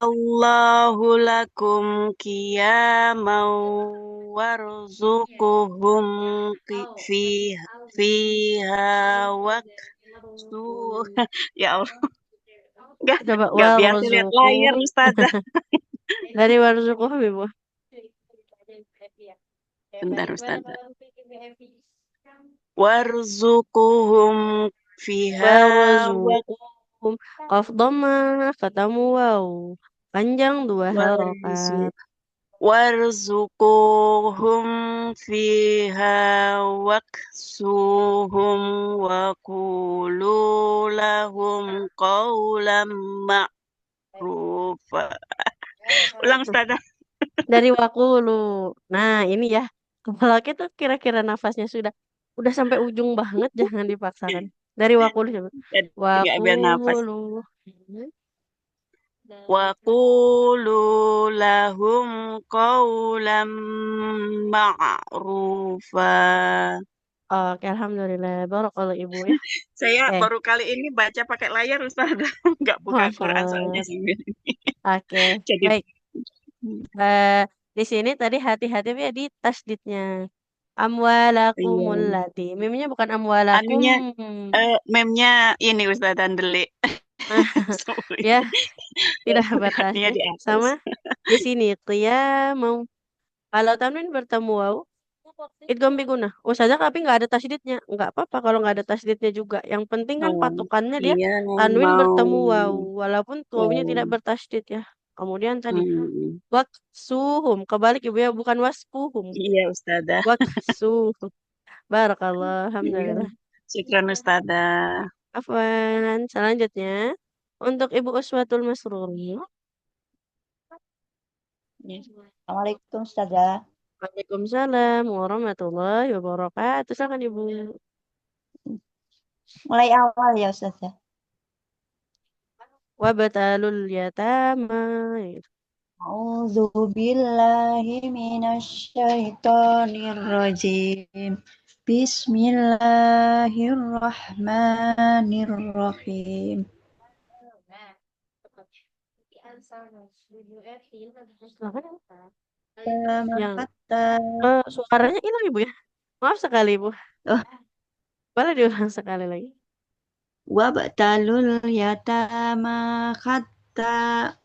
Ja'alallahu lakum qiyaman warzuquhum fiha waksu. Ya Allah, nggak
Coba
nggak biasa lihat layar
warzuquhum.
Ustazah.
Dari warzuquhum ibu.
Bentar Ustazah. Warzuquhum fiha
Warzuquhum. Qaf dhamma ketemu wawu. Panjang dua harokat.
warzuquhum fiha waksuhum wa qulu lahum qawlan ma'rufa. Ulang Ustazah.
Dari wakulu. Nah, ini ya. Kepala kita kira-kira nafasnya udah sampai ujung banget, jangan dipaksakan. Dari wakulu coba.
Jadi nggak ambil nafas.
Wakulu.
Wa qulu lahum qawlan ma'rufa.
Oke, alhamdulillah. Barakallah ibu ya.
Saya
Eh,
baru kali ini baca pakai layar Ustazah. Nggak buka
Masya
Quran soalnya
Allah.
sambil ini.
Oke,
Jadi
baik. Eh, di sini tadi hati-hati ya di tasdidnya. Amwalakumul
iya.
lati. Mimnya bukan amwalakum.
Anunya memnya ini Ustazah Andeli. Sorry.
Ya, tidak
Ininya
bertasdid.
dihapus.
Sama di sini qiyamau. Kalau tanwin bertemu waw, idgham biguna. Oh saja tapi nggak ada tasdidnya. Nggak apa-apa kalau nggak ada tasdidnya juga. Yang penting kan
Oh,
patokannya dia
iya
tanwin
mau.
bertemu waw. Walaupun wawunya
Oh,
tidak bertasdid ya. Kemudian tadi
hmm.
waksuhum. Kebalik ibu ya, bukan waskuhum.
Iya Ustazah.
Waksuhum. Barakallah.
Iya.
Alhamdulillah.
Syukran Ustazah.
Afwan. Selanjutnya. Untuk Ibu Uswatul Masruri.
Assalamualaikum Ustazah.
Waalaikumsalam warahmatullahi wabarakatuh. Silakan Ibu.
Mulai awal ya Ustazah.
Wabtalul yatama.
A'udzu billahi minasyaitonir rajim. Bismillahirrahmanirrahim.
Yang
Kata
suaranya hilang Ibu ya. Maaf sekali Ibu.
oh,
Boleh diulang sekali lagi.
wabtalul yatama kata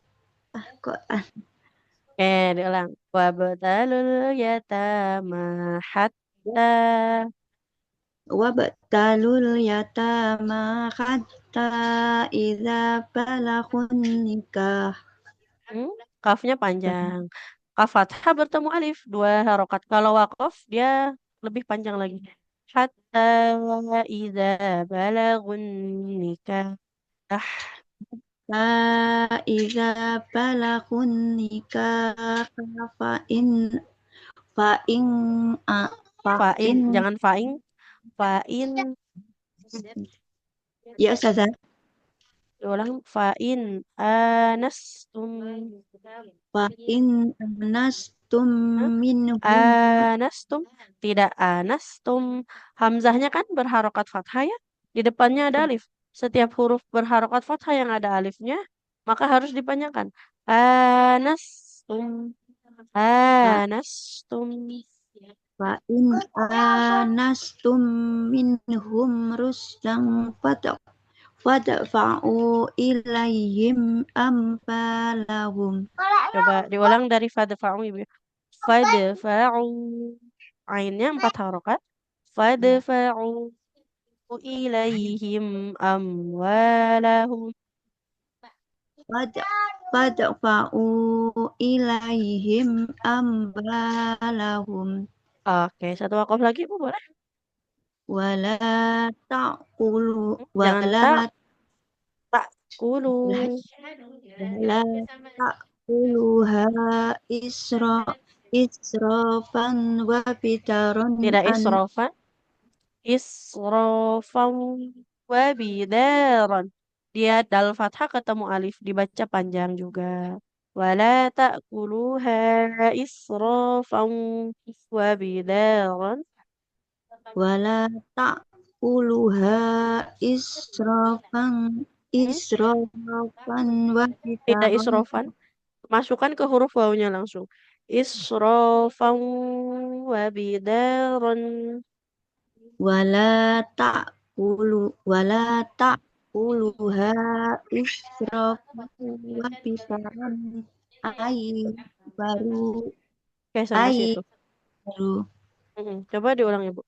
kok
Oke, diulang. Wabtalul yatama hatta.
wabtalul yatama kata idza balaghun nikah.
Kafnya panjang. Kaf fathah bertemu alif. Dua harokat. Kalau wakof dia lebih panjang lagi. Hatta idza balagun nikah.
Iza balaghun nikah fa'in fa'in a
Fa'in.
fa'in
Jangan fa'in. Fa'in.
Ya Ustazah.
Diulang fa'in anastum.
Fa in anastum
Hah?
minhum.
Anastum, tidak anastum. Hamzahnya kan berharokat fathah ya. Di depannya ada alif. Setiap huruf berharokat fathah yang ada alifnya, maka harus dipanjangkan. Anastum,
Fa
anastum.
fa in anastum minhum rusdan fadfa'u ilaihim amfalahum.
Coba diulang dari fadfa'u ibu. Fadfa'u. Ainnya 4 harokat. Fadfa'u ilaihim amwalahum.
Fadfa'u ilaihim amwalahum.
Oke, satu wakaf lagi Bu boleh?
Wala ta'kulu
Jangan
wala
tak kulu.
wala ta'kuluha isra israfan wa bitaron
Tidak
an
israfan. Israfan wa bidaran. Dia dal fathah ketemu alif dibaca panjang juga. Wala ta'kuluha israfan wa bidaran.
wala ta'kuluha israfan
Hmm?
israfan wa
Tidak
bitaron
israfan. Masukkan ke huruf wawunya langsung. Israfan wa bidaran.
wala ta'kuluha israfan wa bitaron ai baru
Oke, sampai
ai
situ.
baru.
Coba diulang Ibu.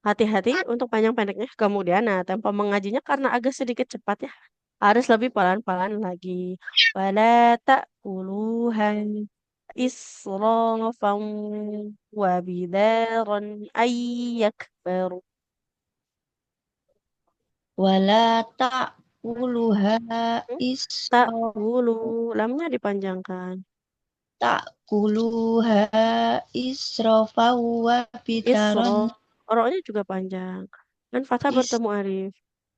Hati-hati untuk panjang pendeknya. Kemudian, nah, tempo mengajinya karena agak sedikit cepat ya. Harus lebih pelan-pelan lagi. Wala ta'kuluhan israfan wa bidaran ayyakbaru.
Wala ta'kuluha
Hmm?
israf
Ta'kulu. Lamnya dipanjangkan.
ta'kuluha israfa wa
Isro.
bitaron
Roknya juga panjang. Dan fathah
is
bertemu alif.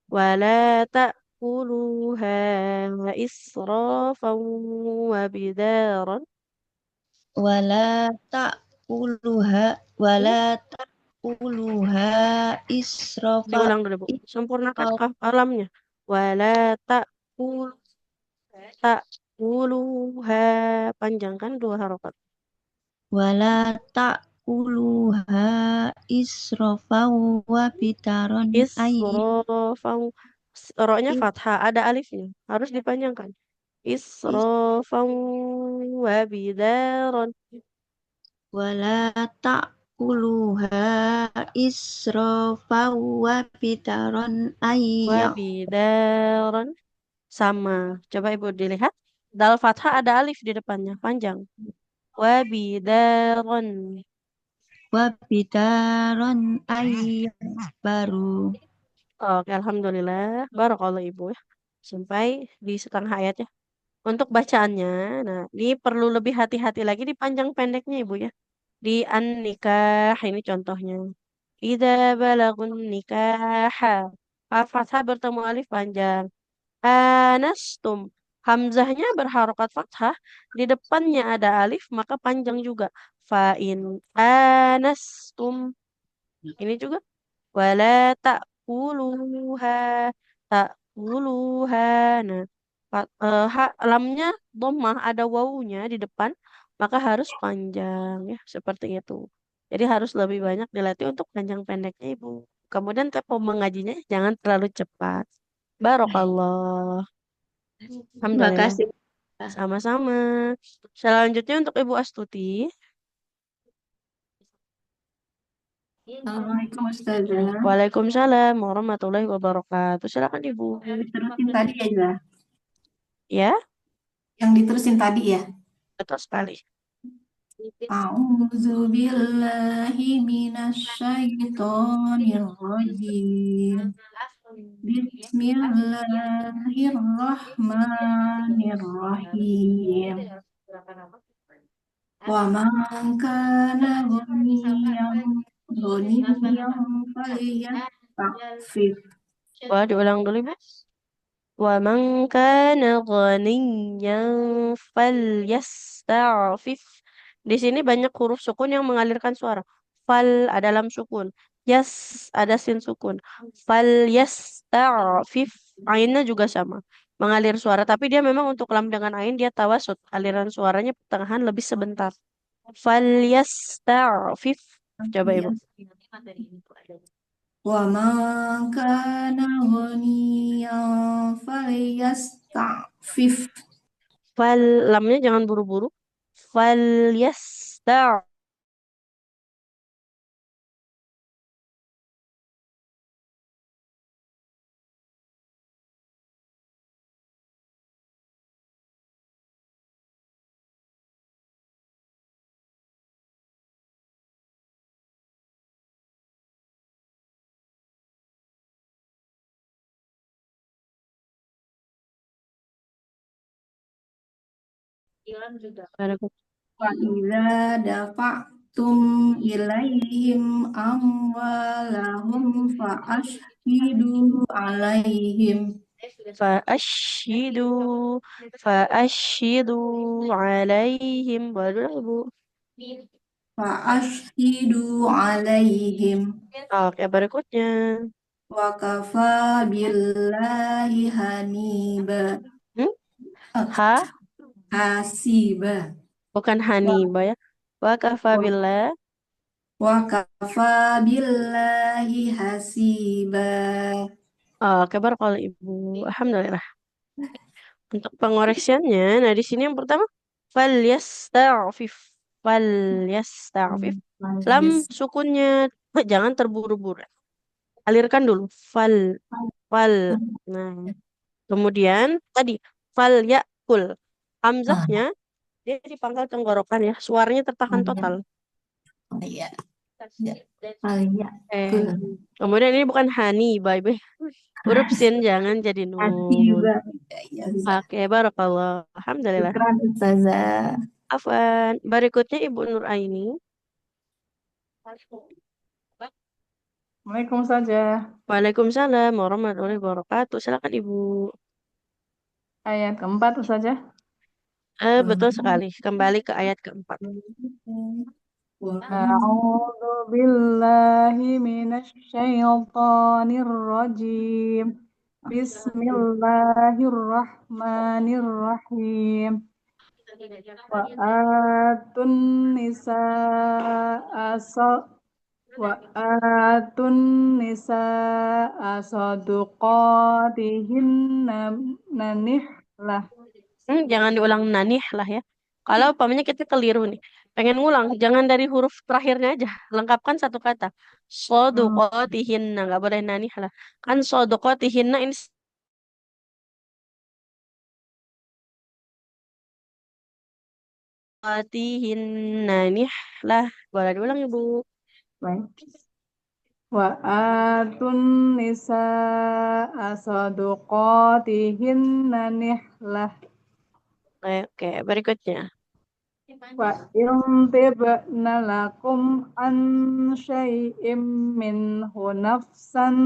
Wala ta'kuluha israfan wa bidaran.
wala ta'kuluha
Hmm?
wala ta'kuluha israfa
Diulang dulu, Bu. Sempurnakan
israf
kaf alamnya. Wala ta'kul ta'kuluha. Panjangkan 2 harokat.
wala ta'kuluha israfa wa bitaron
Israfan. Roknya
is
fathah. Ada alifnya. Harus dipanjangkan. Israfan wa bidaran.
wala ta'kuluha israfa wa bitaron
Wa
ayyak
bidaran. Sama. Coba Ibu dilihat. Dal fathah ada alif di depannya. Panjang. Wa bidaran.
wa bitaron ayyak baru.
Oke, Alhamdulillah. Barakallah Ibu ya. Sampai di setengah ayat ya. Untuk bacaannya, nah ini perlu lebih hati-hati lagi di panjang pendeknya Ibu ya. Di an-nikah ini contohnya. Idza balagun nikaha. Fathah bertemu alif panjang. Anastum. Hamzahnya berharokat fathah. Di depannya ada alif, maka panjang juga. Fa'in anastum. Ini juga. Wala ta'kuluha. Ta'kuluha. Nah, lamnya dhammah ada wawunya di depan, maka harus panjang ya, seperti itu. Jadi harus lebih banyak dilatih untuk panjang pendeknya Ibu. Kemudian tempo mengajinya jangan terlalu cepat. Barokallah.
Terima
Alhamdulillah.
kasih.
Sama-sama. Selanjutnya untuk Ibu Astuti.
Assalamualaikum Ustazah.
Waalaikumsalam warahmatullahi wabarakatuh. Silakan Ibu.
Diterusin tadi ya, Zah?
Ya,
Yang diterusin tadi ya.
betul sekali.
A'udzu billahi minasyaitonir rajim. Bismillahirrahmanirrahim. Wa man kana ghaniyan falyasta'fif
Wah, diulang dulu, Ibu. Wa man kana ghaniyan falyasta'fif. Di sini banyak huruf sukun yang mengalirkan suara. Fal ada lam sukun. Yas ada sin sukun. Falyasta'fif. Ainnya juga sama. Mengalir suara. Tapi dia memang untuk lam dengan ain dia tawasud. Aliran suaranya pertengahan lebih sebentar. Falyasta'fif. Coba Ibu.
ومن كان غنيا فليستعفف
Fal lamnya jangan buru-buru. Falyasta'fif.
وإذا دفعتم إليهم أموالهم فأشهدوا عليهم
فأشهدوا فأشهدوا عليهم baru Bu.
فأشهدوا عليهم
Oke, berikutnya.
وكفى بالله حنيبا
Hmm? Ha?
حسيبا
Bukan Haniba ya. Wa kafabillah.
وكفى بالله حسيبا.
Oke, baru kalau Ibu. Alhamdulillah. Untuk pengoreksiannya, nah di sini yang pertama falyasta'fif. Falyasta'fif. Lam sukunnya jangan terburu-buru. Alirkan dulu. Fal. Nah, kemudian tadi fal yakul. Hamzahnya dia di pangkal tenggorokan ya. Suaranya tertahan total.
Oh iya. Alia.
Kemudian ini bukan hani, bye bye. Huruf sin jangan jadi nun.
Hasiba. Ya,
Oke, barakallah. Alhamdulillah.
Syukran Ustazah.
Afwan. Berikutnya Ibu Nur Aini.
Assalamualaikum saja.
Waalaikumsalam warahmatullahi wabarakatuh. Silakan Ibu.
Ayat keempat saja.
Betul sekali. Kembali ke ayat keempat.
A'udzu billahi minasy syaithanir rajim. Bismillahirrahmanirrahim. Wa atun nisaa wa atun nisaa saduqatihinna nanihlah.
Jangan diulang nanih lah ya. Kalau umpamanya kita keliru nih. Pengen ngulang, jangan dari huruf terakhirnya aja. Lengkapkan satu kata. Soduqotihinna. Nggak boleh nanih lah. Kan soduqotihinna ini soduqotihinna nih lah. Boleh diulang Ibu.
Baik. Wa atun nisaa saduqatihinna nihlah.
Oke, berikutnya.
Wa in tibna lakum an syai'im minhu nafsan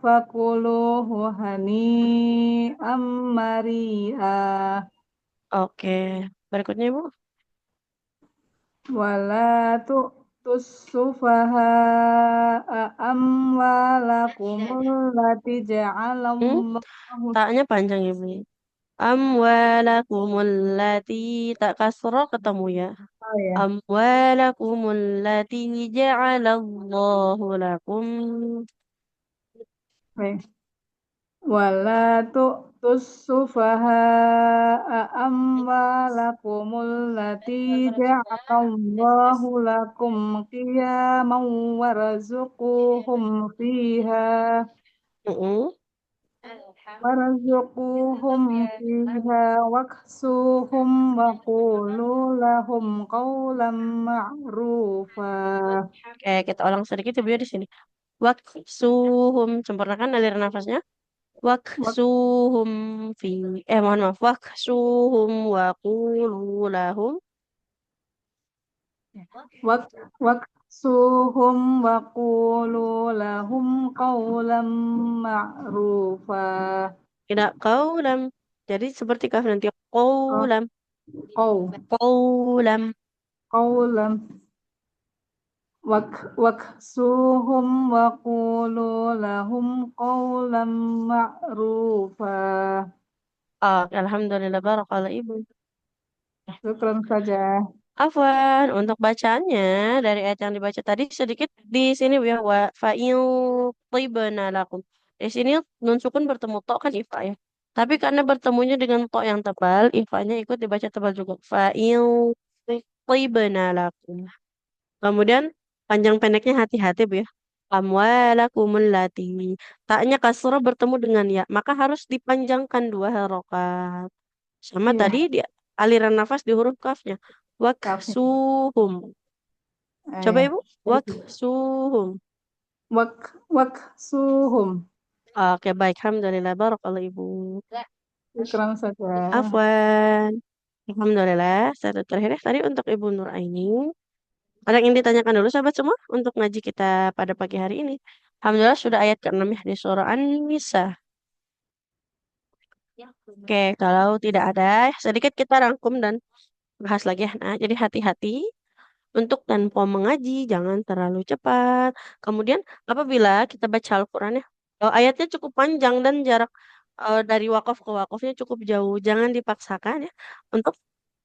fakuluhu hani'am mari'a.
Oke, berikutnya Ibu.
Wala tu'tus sufaha'a amwalakumul lati ja'alallahu.
Taknya panjang Ibu. Amwalakumul lati tak kasroh ketemu ya.
Oh ya.
Amwalakumul lati ja'alallahu lakum.
Baik. Wala tu'tus sufaha'a amwalakumul lati ja'alallahu lakum qiyaman warzuquhum fiha waksuhum wa qulu lahum qawlan ma'rufa.
Oke, kita ulang sedikit Ibu ya di sini. Waksuhum, sempurnakan aliran nafasnya. Waksuhum fi mohon maaf. Waksuhum wa qulu lahum.
waksuhum wa qulu lahum qawlan ma'rufa.
Tidak kaulam. Jadi seperti kaf nanti kaulam. Kaulam.
Qawlan waksuhum wa qulu lahum qawlan ma'rufa.
Alhamdulillah, barakallah ibu.
Syukran saja.
Afwan, untuk bacaannya dari ayat yang dibaca tadi sedikit di sini ya wa fa'il tibna lakum. Di sini nun sukun bertemu to kan ifa ya. Tapi karena bertemunya dengan to yang tebal, ifanya ikut dibaca tebal juga. Fa'il tibna lakum. Kemudian panjang pendeknya hati-hati Bu ya. Amwalakumul lati. Taknya kasroh bertemu dengan ya, maka harus dipanjangkan 2 harokat. Sama
Iya.
tadi di aliran nafas di huruf kafnya. Waksuhum. Coba Ibu. Waksuhum.
Waksuhum.
Oke, baik. Alhamdulillah. Barakallah Ibu.
Syukran saja.
Afwan. Alhamdulillah. Satu terakhir tadi untuk Ibu Nur Aini. Ada yang ingin ditanyakan dulu sahabat semua untuk ngaji kita pada pagi hari ini. Alhamdulillah sudah ayat ke-6 ya di surah An-Nisa. Oke, kalau tidak ada, sedikit kita rangkum dan bahas lagi ya. Nah, jadi hati-hati untuk tempo mengaji, jangan terlalu cepat. Kemudian apabila kita baca Al-Quran ya, ayatnya cukup panjang dan jarak dari wakaf ke wakafnya cukup jauh. Jangan dipaksakan ya untuk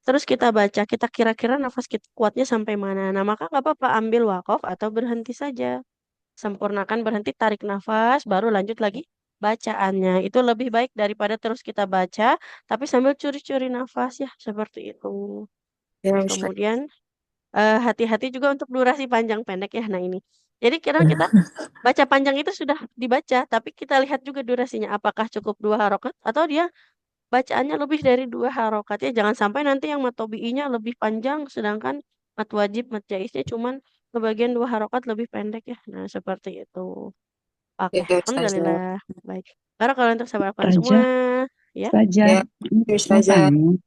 terus kita baca, kita kira-kira nafas kita kuatnya sampai mana. Nah, maka nggak apa-apa ambil wakaf atau berhenti saja. Sempurnakan berhenti, tarik nafas, baru lanjut lagi bacaannya. Itu lebih baik daripada terus kita baca, tapi sambil curi-curi nafas ya, seperti itu.
Ya, Ustaz.
Kemudian hati-hati juga untuk durasi panjang pendek ya. Nah ini. Jadi kira kita baca panjang itu sudah dibaca, tapi kita lihat juga durasinya. Apakah cukup 2 harokat atau dia bacaannya lebih dari 2 harokat ya. Jangan sampai nanti yang mat tobi'inya lebih panjang, sedangkan mat wajib, mat jaiznya cuman kebagian 2 harokat lebih pendek ya. Nah seperti itu. Oke,
Ya, Ustazah.
alhamdulillah. Baik. Baru kalau untuk sahabat
Ustazah,
semua, ya.
Ustazah,
Ya,
mau
Ustazah.
tanya,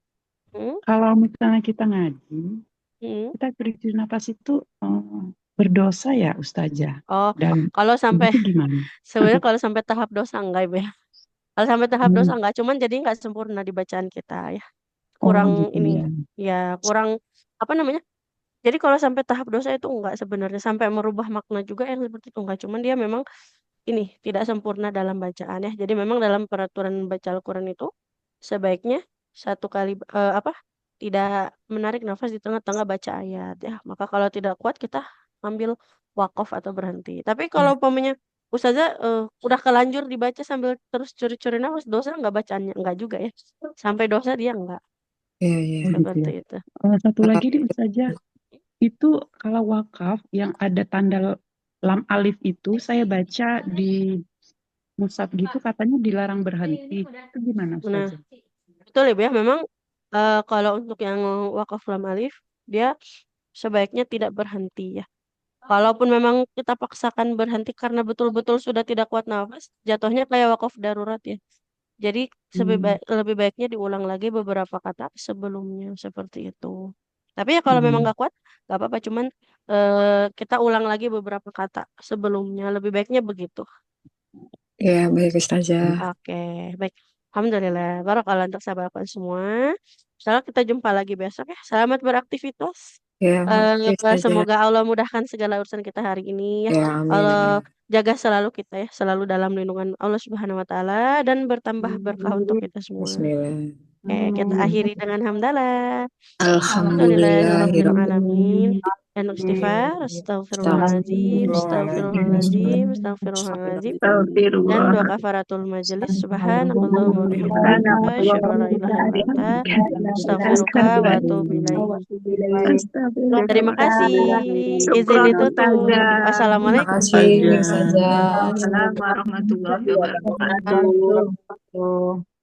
Hmm?
kalau misalnya kita ngaji, kita curi-curi nafas itu berdosa ya Ustazah?
Oh,
Dan
kalau sampai
itu gimana?
sebenarnya kalau sampai tahap dosa enggak Ibu ya. Kalau sampai tahap dosa enggak, cuman jadi enggak sempurna di bacaan kita ya. Kurang
gitu
ini
ya.
ya, kurang apa namanya? Jadi kalau sampai tahap dosa itu enggak sebenarnya sampai merubah makna juga yang seperti itu enggak, cuman dia memang ini tidak sempurna dalam bacaan ya. Jadi memang dalam peraturan baca Al-Quran itu sebaiknya satu kali tidak menarik nafas di tengah-tengah baca ayat ya. Maka kalau tidak kuat kita ambil wakaf atau berhenti. Tapi kalau umpamanya Ustazah udah kelanjur dibaca sambil terus curi-curi nafas, dosa enggak bacaannya? Enggak juga ya. Sampai dosa dia enggak.
Iya, iya.
Seperti itu.
Satu lagi nih Ustazah, itu kalau wakaf yang ada tanda lam alif itu saya baca di mushaf gitu katanya dilarang berhenti. Itu gimana
Nah,
Ustazah?
betul Ibu ya. Memang kalau untuk yang wakaf lam alif, dia sebaiknya tidak berhenti ya. Kalaupun memang kita paksakan berhenti karena betul-betul sudah tidak kuat nafas, jatuhnya kayak wakaf darurat ya. Jadi lebih baiknya diulang lagi beberapa kata sebelumnya seperti itu. Tapi ya kalau memang nggak kuat, nggak apa-apa. Cuman kita ulang lagi beberapa kata sebelumnya. Lebih baiknya begitu.
Ya, baik Ustazah.
Oke, baik. Alhamdulillah. Barakallah untuk sahabat semua. Misalnya kita jumpa lagi besok ya. Selamat beraktivitas.
Ya, makasih Ustazah.
Semoga Allah mudahkan segala urusan kita hari ini ya.
Ya, amin.
Allah jaga selalu kita ya, selalu dalam lindungan Allah Subhanahu wa taala dan bertambah berkah untuk kita semua.
Bismillah.
Oke, kita akhiri dengan hamdalah.
Alhamdulillahirabbil
Alhamdulillahirabbil dan istighfar, astagfirullahaladzim, astagfirullahaladzim, astagfirullahaladzim. Dan doa kafaratul majelis, subhanakallahumma wa bihamdika, asyhadu an la ilaha illa anta, astaghfiruka wa atubu ilaik. Terima kasih. Izin ditutup. Assalamualaikum.
Terima kasih Ustazah.
Assalamualaikum warahmatullahi wabarakatuh.